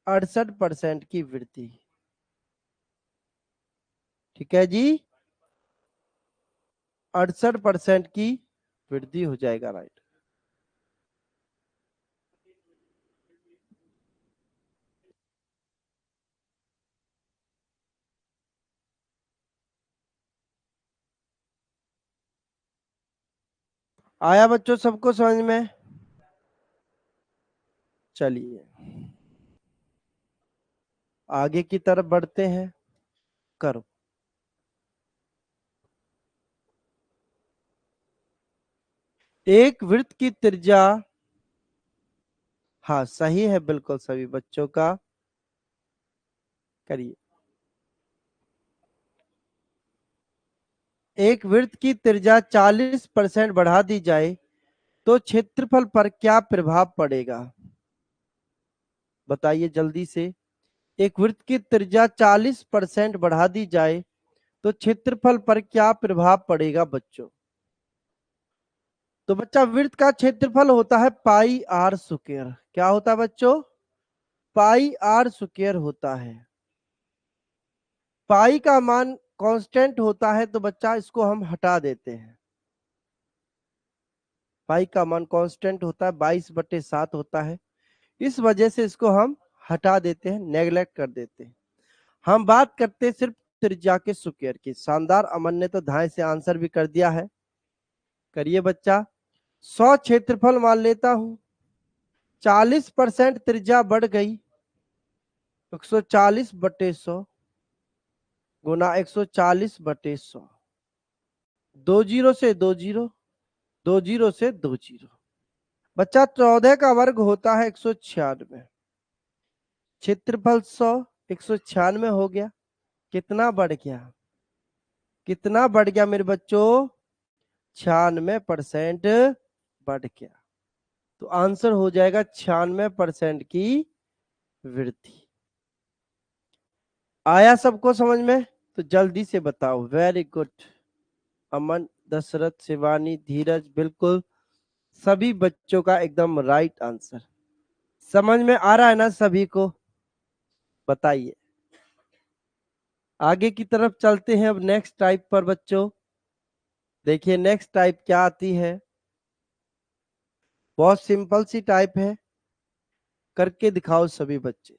68% की वृद्धि। ठीक है जी, 68% की वृद्धि हो जाएगा, राइट। आया बच्चों सबको समझ में? चलिए आगे की तरफ बढ़ते हैं, करो। एक वृत्त की त्रिज्या, हाँ सही है बिल्कुल सभी बच्चों का, करिए। एक वृत्त की त्रिज्या 40% बढ़ा दी जाए तो क्षेत्रफल पर क्या प्रभाव पड़ेगा? बताइए जल्दी से। एक वृत्त की त्रिज्या 40% बढ़ा दी जाए तो क्षेत्रफल पर क्या प्रभाव पड़ेगा बच्चों? तो बच्चा वृत्त का क्षेत्रफल होता है पाई आर स्क्वायर। क्या होता है बच्चों? पाई आर स्क्वायर होता है। पाई का मान कांस्टेंट होता है तो बच्चा इसको हम हटा देते हैं। पाई का मान कांस्टेंट होता है, 22/7 होता है, इस वजह से इसको हम हटा देते हैं, नेग्लेक्ट कर देते हैं। हम बात करते हैं सिर्फ त्रिज्या के स्क्वायर की। शानदार, अमन ने तो धाए से आंसर भी कर दिया है। करिए बच्चा। 100 क्षेत्रफल मान लेता हूं, 40% त्रिज्या बढ़ गई, 140/100 गुना 140/100, 2 जीरो से 2 जीरो, 2 जीरो से 2 जीरो। बच्चा 14 का वर्ग होता है 196। क्षेत्रफल 100, 196 हो गया। कितना बढ़ गया? कितना बढ़ गया मेरे बच्चों? 96% बढ़ गया। तो आंसर हो जाएगा 96% की वृद्धि। आया सबको समझ में? तो जल्दी से बताओ। Very good. अमन, दशरथ, शिवानी, धीरज, बिल्कुल सभी बच्चों का एकदम राइट आंसर। समझ में आ रहा है ना सभी को? बताइए। आगे की तरफ चलते हैं अब नेक्स्ट टाइप पर बच्चों। देखिए नेक्स्ट टाइप क्या आती है। बहुत सिंपल सी टाइप है, करके दिखाओ सभी बच्चे।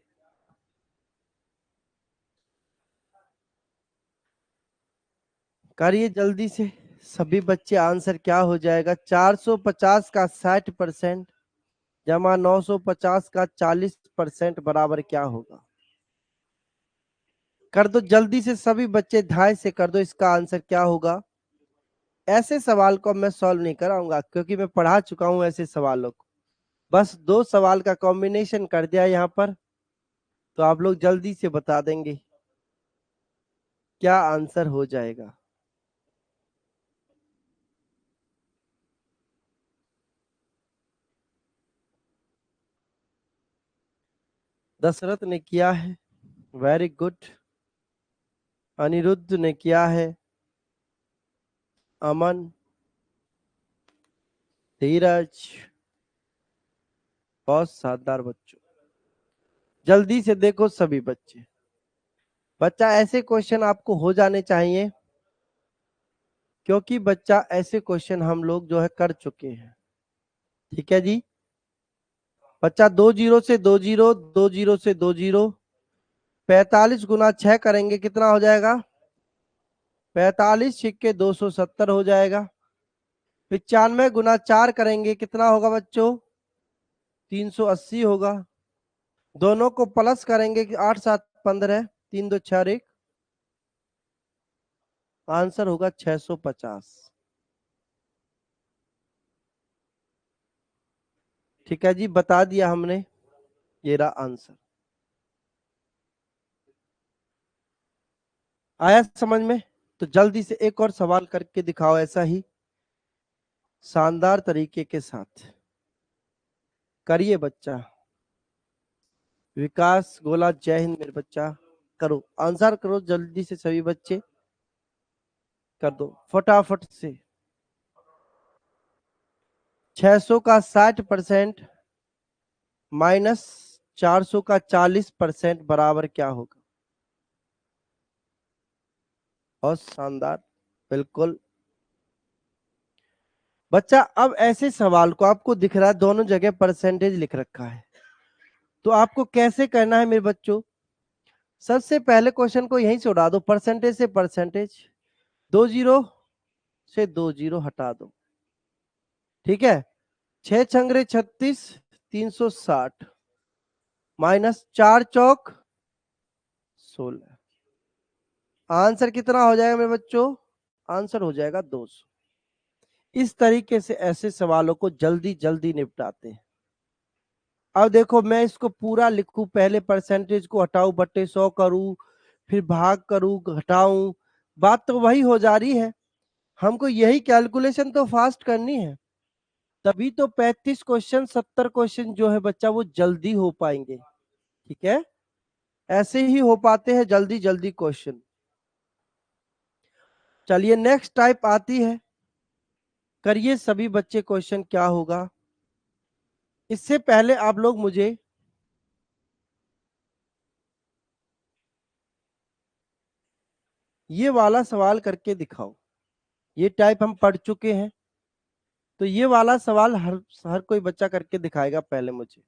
करिए जल्दी से सभी बच्चे। आंसर क्या हो जाएगा? 450 का 60% जमा 950 का 40% बराबर क्या होगा? कर दो जल्दी से सभी बच्चे, धाय से कर दो। इसका आंसर क्या होगा? ऐसे सवाल को मैं सॉल्व नहीं कराऊंगा क्योंकि मैं पढ़ा चुका हूं ऐसे सवालों को। बस 2 सवाल का कॉम्बिनेशन कर दिया यहाँ पर, तो आप लोग जल्दी से बता देंगे क्या आंसर हो जाएगा। दशरथ ने किया है, वेरी गुड। अनिरुद्ध ने किया है, अमन, धीरज, बहुत शानदार बच्चों। जल्दी से देखो सभी बच्चे। बच्चा ऐसे क्वेश्चन आपको हो जाने चाहिए क्योंकि बच्चा ऐसे क्वेश्चन हम लोग जो है कर चुके हैं। ठीक है जी बच्चा। 2 जीरो से 2 जीरो, 2 जीरो से 2 जीरो, 45 गुना 6 करेंगे कितना हो जाएगा? 45 छिक्के 270 हो जाएगा। 95 गुना 4 करेंगे कितना होगा बच्चों? 380 होगा। दोनों को प्लस करेंगे कि 8 7 15, 3 2 4 1, आंसर होगा 650। ठीक है जी, बता दिया हमने, ये रहा आंसर। आया समझ में? तो जल्दी से एक और सवाल करके दिखाओ ऐसा ही शानदार तरीके के साथ। करिए बच्चा। विकास गोला, जय हिंद मेरे बच्चा। करो आंसर करो जल्दी से सभी बच्चे, कर दो फटाफट से। 600 का 60% माइनस 400 का 40% बराबर क्या होगा? बहुत शानदार, बिल्कुल। बच्चा अब ऐसे सवाल को आपको दिख रहा है दोनों जगह परसेंटेज लिख रखा है, तो आपको कैसे करना है मेरे बच्चों? सबसे पहले क्वेश्चन को यहीं से उड़ा दो, परसेंटेज से परसेंटेज, 2 जीरो से 2 जीरो हटा दो। ठीक है, 6 छंगरे 36, 360 माइनस 4 चौक 16। आंसर कितना हो जाएगा मेरे बच्चों? आंसर हो जाएगा 200। इस तरीके से ऐसे सवालों को जल्दी जल्दी निपटाते हैं। अब देखो मैं इसको पूरा लिखूं, पहले परसेंटेज को हटाऊं, बट्टे 100 करूं, फिर भाग करूं, घटाऊं, बात तो वही हो जा रही है। हमको यही कैलकुलेशन तो फास्ट करनी है, तभी तो 35 क्वेश्चन 70 क्वेश्चन जो है बच्चा वो जल्दी हो पाएंगे। ठीक है, ऐसे ही हो पाते हैं जल्दी जल्दी क्वेश्चन। चलिए नेक्स्ट टाइप आती है, करिए सभी बच्चे क्वेश्चन क्या होगा। इससे पहले आप लोग मुझे ये वाला सवाल करके दिखाओ। ये टाइप हम पढ़ चुके हैं, तो ये वाला सवाल हर कोई बच्चा करके दिखाएगा पहले मुझे।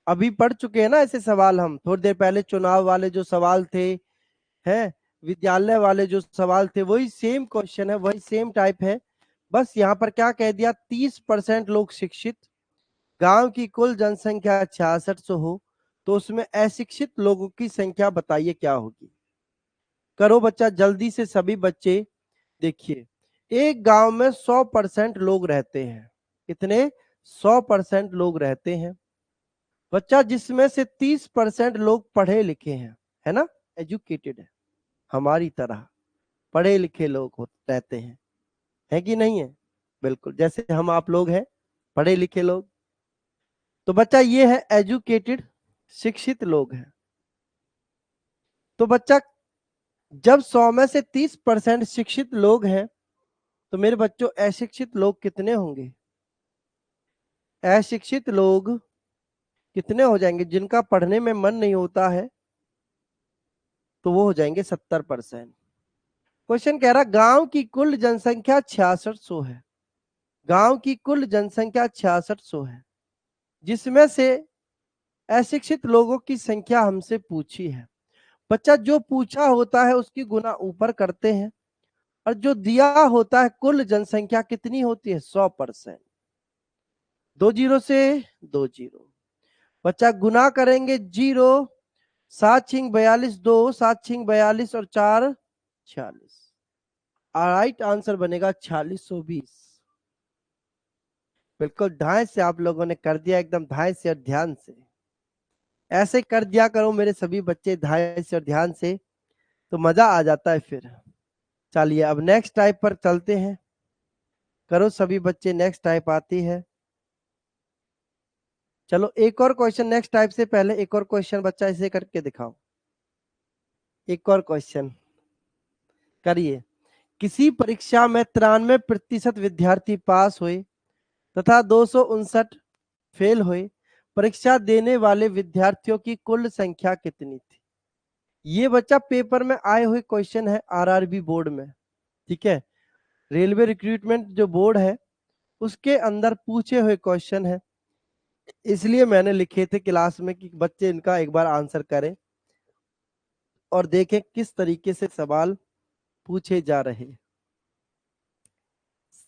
अभी पढ़ चुके हैं ना ऐसे सवाल, हम थोड़ी देर पहले चुनाव वाले जो सवाल थे, हैं विद्यालय वाले जो सवाल थे, वही सेम क्वेश्चन है, वही सेम टाइप है। बस यहाँ पर क्या कह दिया, 30% लोग शिक्षित, गांव की कुल जनसंख्या 6600 हो, तो उसमें अशिक्षित लोगों की संख्या बताइए क्या होगी। करो बच्चा जल्दी से सभी बच्चे। देखिए, एक गांव में 100% लोग रहते हैं। कितने? 100% लोग रहते हैं बच्चा, जिसमें से 30% लोग पढ़े लिखे हैं, है ना, एजुकेटेड है, हमारी तरह पढ़े लिखे लोग रहते हैं, है कि नहीं है? बिल्कुल, जैसे हम आप लोग हैं पढ़े लिखे लोग। तो बच्चा ये है एजुकेटेड, शिक्षित लोग हैं। तो बच्चा जब 100 में से 30% शिक्षित लोग हैं, तो मेरे बच्चों अशिक्षित लोग कितने होंगे? अशिक्षित लोग कितने हो जाएंगे? जिनका पढ़ने में मन नहीं होता है, तो वो हो जाएंगे 70%। क्वेश्चन कह रहा गांव की कुल जनसंख्या 6600 है, गांव की कुल जनसंख्या 6600 है, जिसमें से अशिक्षित लोगों की संख्या हमसे पूछी है। बच्चा जो पूछा होता है उसकी गुना ऊपर करते हैं, और जो दिया होता है कुल जनसंख्या कितनी होती है? 100%। 2 जीरो से 2 जीरो, बच्चा गुना करेंगे 0, 7 छिंग 42, 2 7 छिंग 42 और 4 46। राइट आंसर बनेगा 4620। बिल्कुल ढाई से आप लोगों ने कर दिया, एकदम ढाई से और ध्यान से। ऐसे कर दिया करो मेरे सभी बच्चे ढाई से और ध्यान से, तो मजा आ जाता है फिर। चलिए अब नेक्स्ट टाइप पर चलते हैं। करो सभी बच्चे, नेक्स्ट टाइप आती है। चलो एक और क्वेश्चन नेक्स्ट टाइप से पहले, एक और क्वेश्चन बच्चा इसे करके दिखाओ। एक और क्वेश्चन करिए। किसी परीक्षा में 93% विद्यार्थी पास हुए तथा 259 फेल हुए, परीक्षा देने वाले विद्यार्थियों की कुल संख्या कितनी थी? ये बच्चा पेपर में आए हुए क्वेश्चन है, आरआरबी बोर्ड में, ठीक है, रेलवे रिक्रूटमेंट जो बोर्ड है उसके अंदर पूछे हुए क्वेश्चन है, इसलिए मैंने लिखे थे क्लास में कि बच्चे इनका एक बार आंसर करें और देखें किस तरीके से सवाल पूछे जा रहे हैं।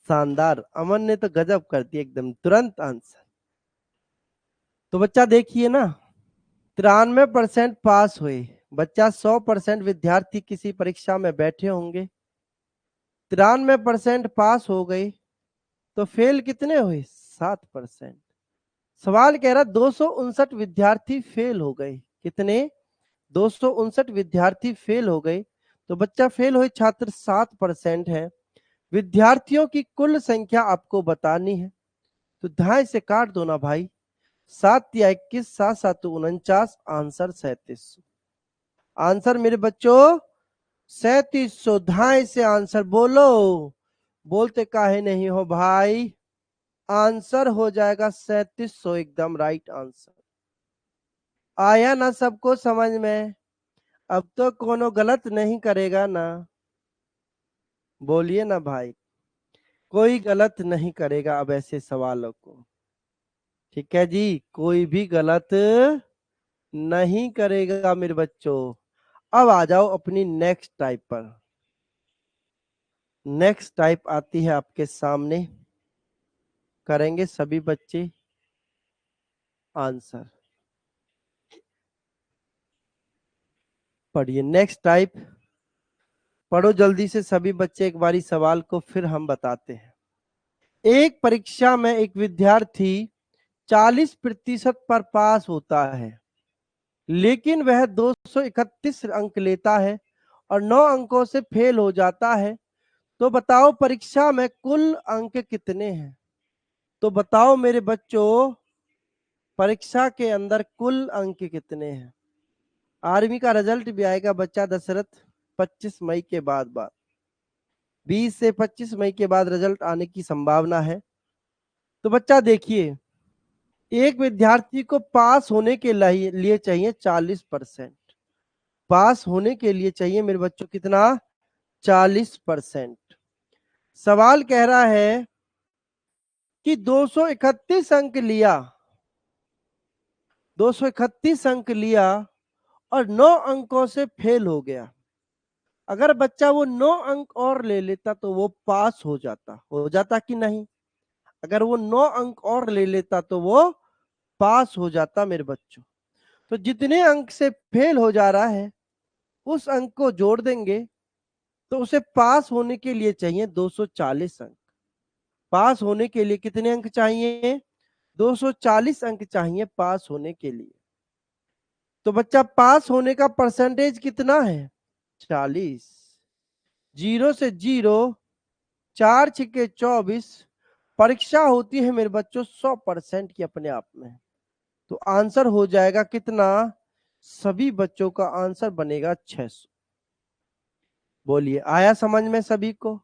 शानदार, अमन ने तो गजब कर दिया, एकदम तुरंत आंसर। तो बच्चा देखिए ना, 93% पास हुए, बच्चा 100% विद्यार्थी किसी परीक्षा में बैठे होंगे, 93% पास हो गए, तो फेल कितने हुए? 7%। सवाल कह रहा 259 विद्यार्थी फेल हो गए, कितने? 259 विद्यार्थी फेल हो गए, तो बच्चा फेल हुए छात्र 7% है। विद्यार्थियों की कुल संख्या आपको बतानी है, तो ढाई से काट दो ना भाई, 7 या 21, 7 7 49, आंसर 3700। आंसर मेरे बच्चों 3700, ढाई से आंसर बोलो, बोलते काहे नहीं हो भाई? आंसर हो जाएगा 3700, एकदम राइट आंसर। आया ना सबको समझ में? अब तो कोनो गलत नहीं करेगा ना, बोलिए ना भाई, कोई गलत नहीं करेगा अब ऐसे सवालों को, ठीक है जी, कोई भी गलत नहीं करेगा मेरे बच्चों। अब आ जाओ अपनी नेक्स्ट टाइप पर। नेक्स्ट टाइप आती है आपके सामने, करेंगे सभी बच्चे आंसर। पढ़िए नेक्स्ट टाइप, पढ़ो जल्दी से सभी बच्चे, एक बारी सवाल को फिर हम बताते हैं। एक परीक्षा में एक विद्यार्थी 40% पर पास होता है, लेकिन वह 231 अंक लेता है और 9 अंकों से फेल हो जाता है, तो बताओ परीक्षा में कुल अंक कितने हैं? तो बताओ मेरे बच्चों, परीक्षा के अंदर कुल अंक कितने हैं? आर्मी का रिजल्ट भी आएगा बच्चा दशरथ, 25 मई के बाद 20 से 25 मई के बाद रिजल्ट आने की संभावना है। तो बच्चा देखिए, एक विद्यार्थी को पास होने के लिए चाहिए 40%। पास होने के लिए चाहिए मेरे बच्चों कितना? 40%। सवाल कह रहा है कि 231 अंक लिया, 231 अंक लिया और 9 अंकों से फेल हो गया। अगर बच्चा वो 9 अंक और ले लेता तो वो पास हो जाता कि नहीं? अगर वो 9 अंक और ले लेता तो वो पास हो जाता मेरे बच्चों। तो जितने अंक से फेल हो जा रहा है उस अंक को जोड़ देंगे तो उसे पास होने के लिए चाहिए 240 अंक। पास होने के लिए कितने अंक चाहिए? 240 अंक चाहिए पास होने के लिए। तो बच्चा पास होने का परसेंटेज कितना है? 40। 0 से 0, 4 छिके 24। परीक्षा होती है मेरे बच्चों 100% की अपने आप में। तो आंसर हो जाएगा कितना? सभी बच्चों का आंसर बनेगा 600। बोलिए, आया समझ में सभी को?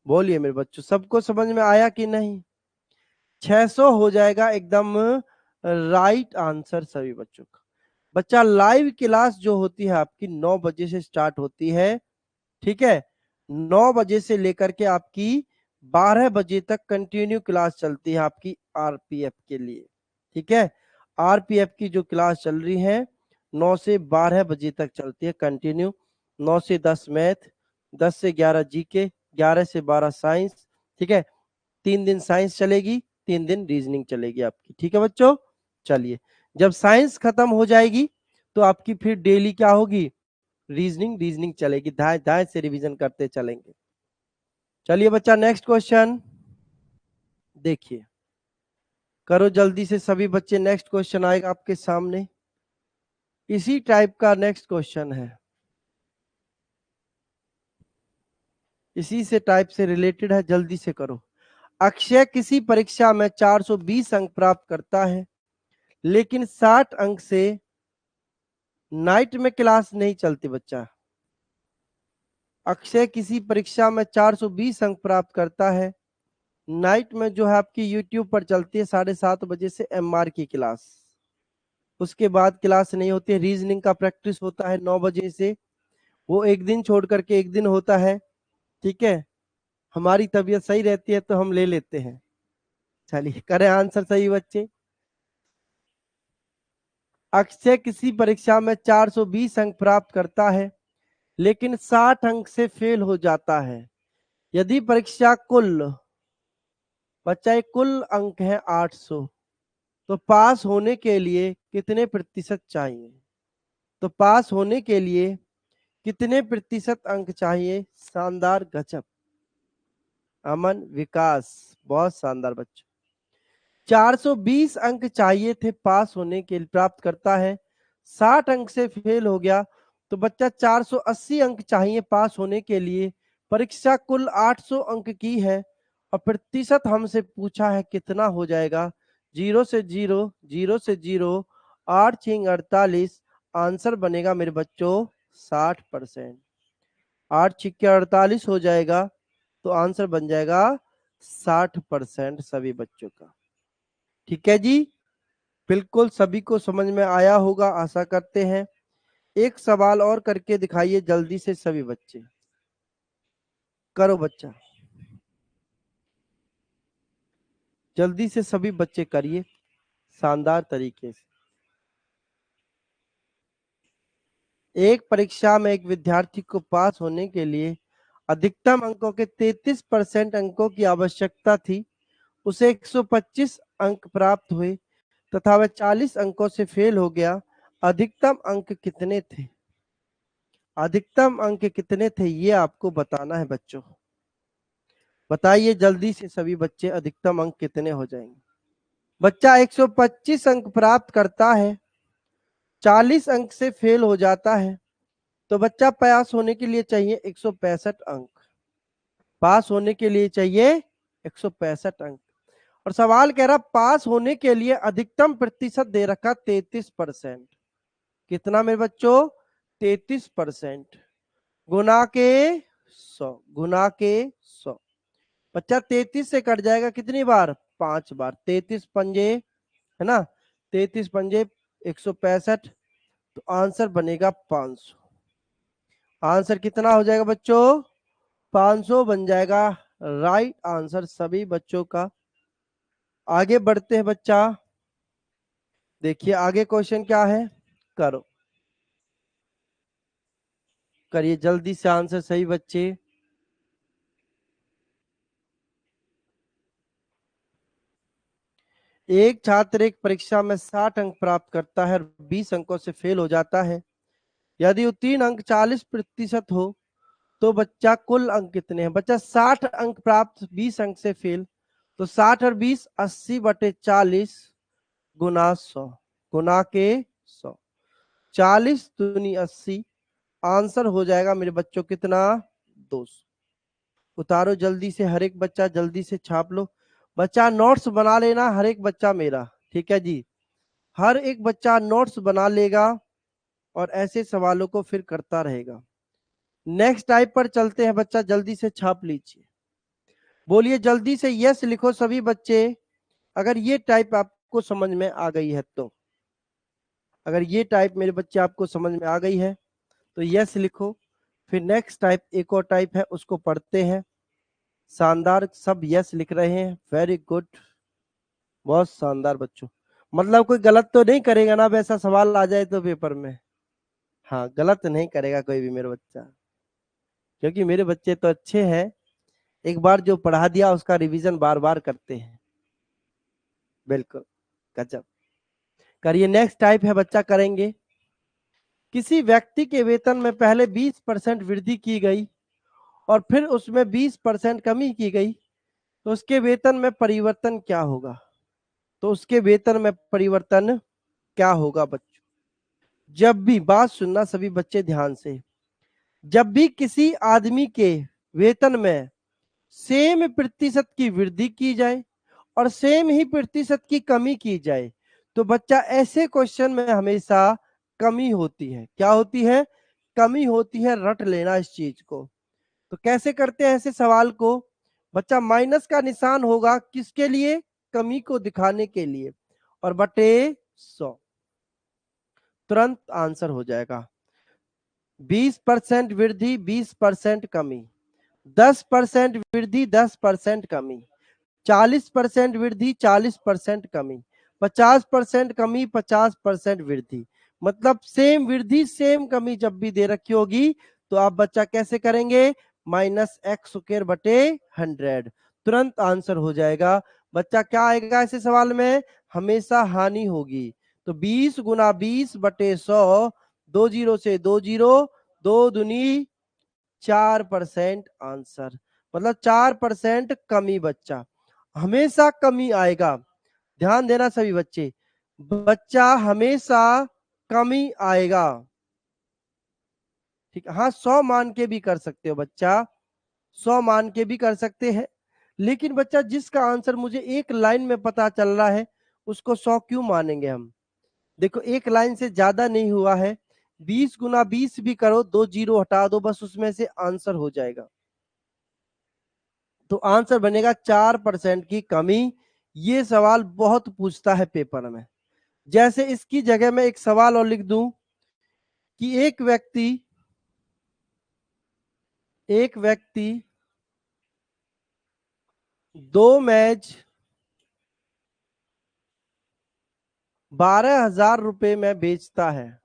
बोलिए मेरे बच्चों, सबको समझ में आया कि नहीं? 600 हो जाएगा एकदम राइट आंसर सभी बच्चों का। बच्चा लाइव क्लास जो होती है आपकी 9 बजे से स्टार्ट होती है, ठीक है? 9 बजे से लेकर के आपकी 12 बजे तक कंटिन्यू क्लास चलती है आपकी आरपीएफ के लिए, ठीक है? आरपीएफ की जो क्लास चल रही है 9 से 12 बजे तक चलती है कंटिन्यू। 9 से 10 मैथ, 10 से 11 जीके, 11 से 12 साइंस, ठीक है? 3 दिन साइंस चलेगी, 3 दिन रीजनिंग चलेगी आपकी, ठीक है बच्चों? चलिए, जब साइंस खत्म हो जाएगी तो आपकी फिर डेली क्या होगी? रीजनिंग चलेगी, दाएं दाएं से रिवीजन करते चलेंगे। चलिए बच्चा, नेक्स्ट क्वेश्चन देखिए, करो जल्दी से सभी बच्चे। नेक्स्ट क्वेश्चन आएगा आपके सामने, इसी टाइप का नेक्स्ट क्वेश्चन है, इसी से टाइप से रिलेटेड है, जल्दी से करो। अक्षय किसी परीक्षा में 420 अंक प्राप्त करता है लेकिन 60 अंक से नाइट में क्लास नहीं चलती। बच्चा, अक्षय किसी परीक्षा में 420 अंक प्राप्त करता है, नाइट में जो है आपकी यूट्यूब पर चलती है 7:30 बजे से एमआर की क्लास, उसके बाद क्लास नहीं होती है। रीजनिंग का प्रैक्टिस होता है 9 बजे से, वो एक दिन छोड़ करके एक दिन होता है, ठीक है? हमारी तबीयत सही रहती है तो हम ले लेते हैं। चलिए करें आंसर सही बच्चे। अक्षय किसी परीक्षा में 420 अंक प्राप्त करता है लेकिन 60 अंक से फेल हो जाता है। यदि परीक्षा कुल, बच्चा एक कुल अंक है 800, तो पास होने के लिए कितने प्रतिशत चाहिए? तो पास होने के लिए कितने प्रतिशत अंक चाहिए? शानदार, गजब, अमन, विकास, बहुत शानदार बच्चों। 420 अंक चाहिए थे पास होने के लिए, प्राप्त करता है, 60 अंक से फेल हो गया तो बच्चा 480 अंक चाहिए पास होने के लिए। परीक्षा कुल 800 अंक की है और प्रतिशत हमसे पूछा है कितना हो जाएगा? 0 से 0, 0 से 0, 8 6 48। आंसर बनेगा मेरे बच्चों 60%। 8 6 48 हो जाएगा तो आंसर बन जाएगा 60% सभी बच्चों का, ठीक है जी? बिल्कुल सभी को समझ में आया होगा, आशा करते हैं। एक सवाल और करके दिखाइए जल्दी से सभी बच्चे, करो बच्चा, जल्दी से सभी बच्चे करिए शानदार तरीके से। एक परीक्षा में एक विद्यार्थी को पास होने के लिए अधिकतम अंकों के 33% अंकों की आवश्यकता थी। उसे 125 अंक प्राप्त हुए तथा वह 40 अंकों से फेल हो गया। अधिकतम अंक कितने थे? अधिकतम अंक कितने थे ये आपको बताना है बच्चों। बताइए जल्दी से सभी बच्चे, अधिकतम अंक कितने हो जाएंगे? बच्चा 125 अंक प्राप्त करता है, 40 अंक से फेल हो जाता है, तो बच्चा पास होने के लिए चाहिए 165 अंक। पास होने के लिए चाहिए 165 अंक। और सवाल कह रहा पास होने के लिए अधिकतम प्रतिशत दे रखा 33%। कितना मेरे बच्चों? 33% गुना के 100 गुना के 100। बच्चा 33 से कट जाएगा कितनी बार? 5 बार। 33 पंजे है ना, 33 पंजे 165, तो आंसर बनेगा 500। आंसर कितना हो जाएगा बच्चों? 500 बन जाएगा राइट आंसर सभी बच्चों का। आगे बढ़ते हैं बच्चा, देखिए आगे क्वेश्चन क्या है, करो, करिए जल्दी से आंसर सही बच्चे। एक छात्र एक परीक्षा में 60 अंक प्राप्त करता है और 20 अंकों से फेल हो जाता है। यदि उत्तीर्ण अंक 40% हो तो बच्चा कुल अंक कितने हैं? बच्चा 60 अंक प्राप्त, 20 अंक से फेल, तो 60 और 20 80/40 गुना 100 गुना के 100। 40 दूनी 80, आंसर हो जाएगा मेरे बच्चों कितना? 200। उतारो जल्दी से, हर एक बच्चा जल्दी से छाप लो। बच्चा नोट्स बना लेना हर एक बच्चा मेरा, ठीक है जी, हर एक बच्चा नोट्स बना लेगा और ऐसे सवालों को फिर करता रहेगा। नेक्स्ट टाइप पर चलते हैं बच्चा, जल्दी से छाप लीजिए। बोलिए जल्दी से यस लिखो सभी बच्चे अगर ये टाइप आपको समझ में आ गई है तो। अगर ये टाइप मेरे बच्चे आपको समझ में आ गई है तो यस लिखो। फिर नेक्स्ट टाइप, एक और टाइप है, उसको पढ़ते हैं। शानदार, सब यस लिख रहे हैं, वेरी गुड, बहुत शानदार बच्चों। मतलब कोई गलत तो नहीं करेगा ना, वैसा सवाल आ जाए तो पेपर में? हाँ, गलत नहीं करेगा कोई भी मेरा बच्चा, क्योंकि मेरे बच्चे तो अच्छे हैं, एक बार जो पढ़ा दिया उसका रिवीजन बार बार करते हैं। बिल्कुल गजब। करिए नेक्स्ट टाइप है बच्चा, करेंगे। किसी व्यक्ति के वेतन में पहले 20% वृद्धि की गई और फिर उसमें 20% कमी की गई, तो उसके वेतन में परिवर्तन क्या होगा? तो उसके वेतन में परिवर्तन क्या होगा बच्चों? जब भी, बात सुनना सभी बच्चे ध्यान से, जब भी किसी आदमी के वेतन में सेम प्रतिशत की वृद्धि की जाए और सेम ही प्रतिशत की कमी की जाए, तो बच्चा ऐसे क्वेश्चन में हमेशा कमी होती है। क्या होती है? कमी होती है। रट लेना इस चीज को। तो कैसे करते हैं ऐसे सवाल को? बच्चा माइनस का निशान होगा किसके लिए? कमी को दिखाने के लिए, और बटे 100, तुरंत आंसर हो जाएगा। 20% वृद्धि 20% कमी, 10% वृद्धि 10% कमी, 40% वृद्धि 40% कमी, 50% कमी 50% वृद्धि। मतलब सेम वृद्धि सेम कमी जब भी दे रखी होगी तो आप बच्चा कैसे करेंगे? -x² बटे 100, तुरंत आंसर हो जाएगा। बच्चा क्या आएगा ऐसे सवाल में? हमेशा हानि होगी। तो 20 गुना 20/100, 2 जीरो से 2 जीरो, 2 दूनी 4% आंसर, मतलब 4% कमी। बच्चा हमेशा कमी आएगा, ध्यान देना सभी बच्चे, बच्चा हमेशा कमी आएगा। ठीक है, हाँ 100 मान के भी कर सकते हो बच्चा, 100 मान के भी कर सकते हैं, लेकिन बच्चा जिसका आंसर मुझे एक लाइन में पता चल रहा है उसको 100 क्यों मानेंगे हम? देखो एक लाइन से ज्यादा नहीं हुआ है, 20 गुना 20 भी करो, 2 जीरो हटा दो, बस उसमें से आंसर हो जाएगा। तो आंसर बनेगा 4% की कमी। ये सवाल बहुत पूछता है पेपर में। जैसे इसकी जगह में एक सवाल और लिख दूं कि एक व्यक्ति 2 मैच 12,000 रुपए में बेचता है।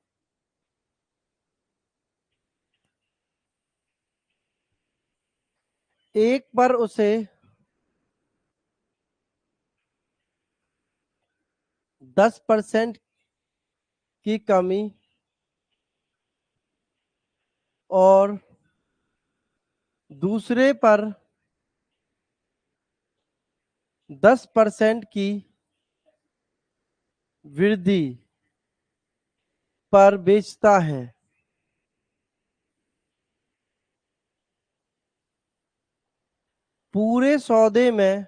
एक पर उसे 10% की कमी और दूसरे पर 10% की वृद्धि पर बेचता है। पूरे सौदे में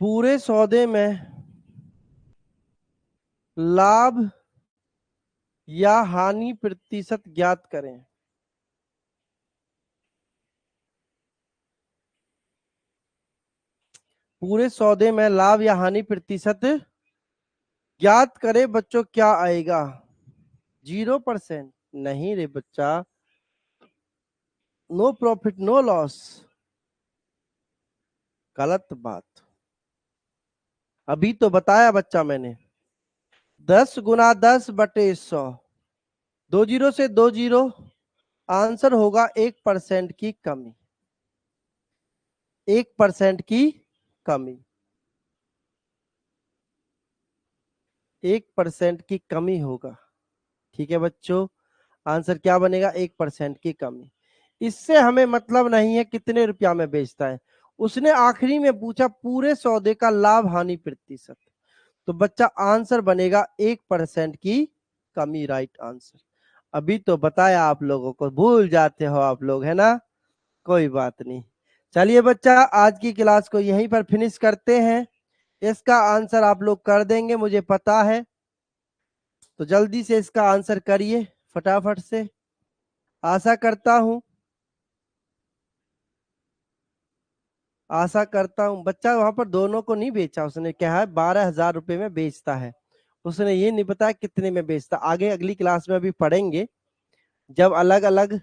पूरे सौदे में लाभ या हानि प्रतिशत ज्ञात करें। पूरे सौदे में लाभ या हानि प्रतिशत ज्ञात करें बच्चों, क्या आएगा? 0%? नहीं रे बच्चा, नो प्रॉफिट नो लॉस, गलत बात। अभी तो बताया बच्चा मैंने, 10 गुना 10/100, 2 जीरो से 2 जीरो, आंसर होगा 1% की कमी, 1% की कमी, 1% की कमी होगा। ठीक है बच्चों, आंसर क्या बनेगा? 1% की कमी। इससे हमें मतलब नहीं है कितने रुपया में बेचता है, उसने आखिरी में पूछा पूरे सौदे का लाभ हानि प्रतिशत, तो बच्चा आंसर बनेगा 1% की कमी, राइट आंसर। अभी तो बताया आप लोगों को, भूल जाते हो आप लोग, है ना? कोई बात नहीं। चलिए बच्चा, आज की क्लास को यहीं पर फिनिश करते हैं। इसका आंसर आप लोग कर देंगे मुझे पता है, तो जल्दी से इसका आंसर करिए फटाफट से, आशा करता हूं, आशा करता हूं। बच्चा वहां पर दोनों को नहीं बेचा, उसने कहा है 12,000 रुपए में बेचता है, उसने ये नहीं बताया कितने में बेचता। आगे अगली क्लास में अभी पढ़ेंगे, जब अलग अलग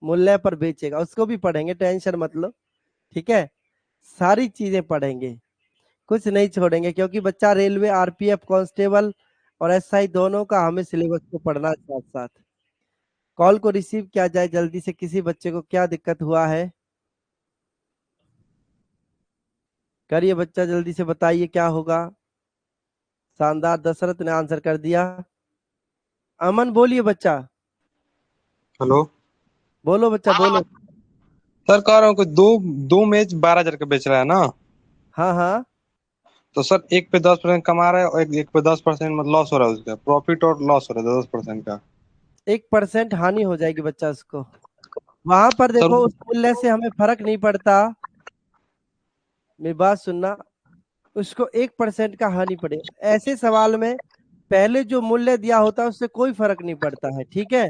मूल्य पर बेचेगा उसको भी पढ़ेंगे, टेंशन मत लो। ठीक है, सारी चीजें पढ़ेंगे, कुछ नहीं छोड़ेंगे, क्योंकि बच्चा रेलवे, आरपीएफ कांस्टेबल और एसआई दोनों का हमें सिलेबस को पढ़ना है साथ साथ। कॉल को रिसीव किया जाए जल्दी से, किसी बच्चे को क्या दिक्कत हुआ है? करिए बच्चा, जल्दी से बताइए क्या होगा। शानदार, दशरथ ने आंसर कर दिया। अमन बोलिए बच्चा, हेलो। बोलो बच्चा बोलो। सर कह रहा हूँ कि दो दो मैच 12,000 का बेच रहा है ना, हाँ हाँ, तो सर एक पे 10% कमा रहा है और एक पे 10% मतलब लॉस हो रहा है, उसका प्रॉफिट और लॉस हो रहा है 10% का। 1% हानि हो जाएगी बच्चा उसको। वहां पर सर देखो, उस मूल्य से हमें फर्क नहीं पड़ता, मेरी बात सुनना, उसको 1% का हानि पड़ेगा। ऐसे सवाल में पहले जो मूल्य दिया होता है उससे कोई फर्क नहीं पड़ता है, ठीक है?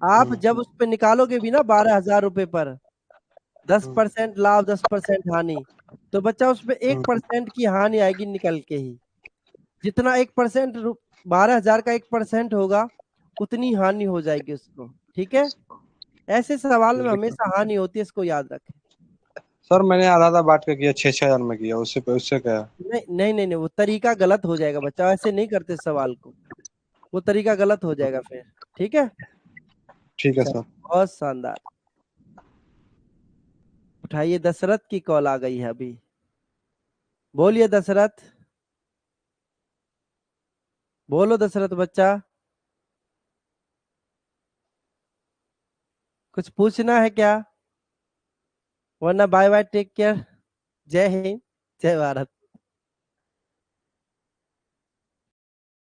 आप हम्म, जब उस पे निकालोगे भी ना 12,000 रुपए पर, दस हम्म, परसेंट लाभ 10% हानि, तो बच्चा उसमें एक हम्म, परसेंट की हानि आएगी निकल के ही। जितना 1%, 12,000 का 1% होगा, उतनी हानि हो जाएगी उसको, ठीक है? ऐसे सवाल में ठीक है। हमेशा हानि होती है, इसको याद रखें। सर मैंने आधा आधा बांट के किया, 6,000 में किया, उससे उससे क्या है? नहीं नहीं नहीं नहीं, वो तरीका गलत हो जाएगा बच्चा, ऐसे नहीं करते सवाल को, वो तरीका गलत हो जाएगा फिर। ठीक है, ठीक है चलो, सर। बहुत शानदार। उठाइए, दशरथ की कॉल आ गई है अभी, बोलिए दशरथ, बोलो दशरथ बच्चा, कुछ पूछना है क्या? वरना बाय बाय, टेक केयर, जय हिंद, जय भारत।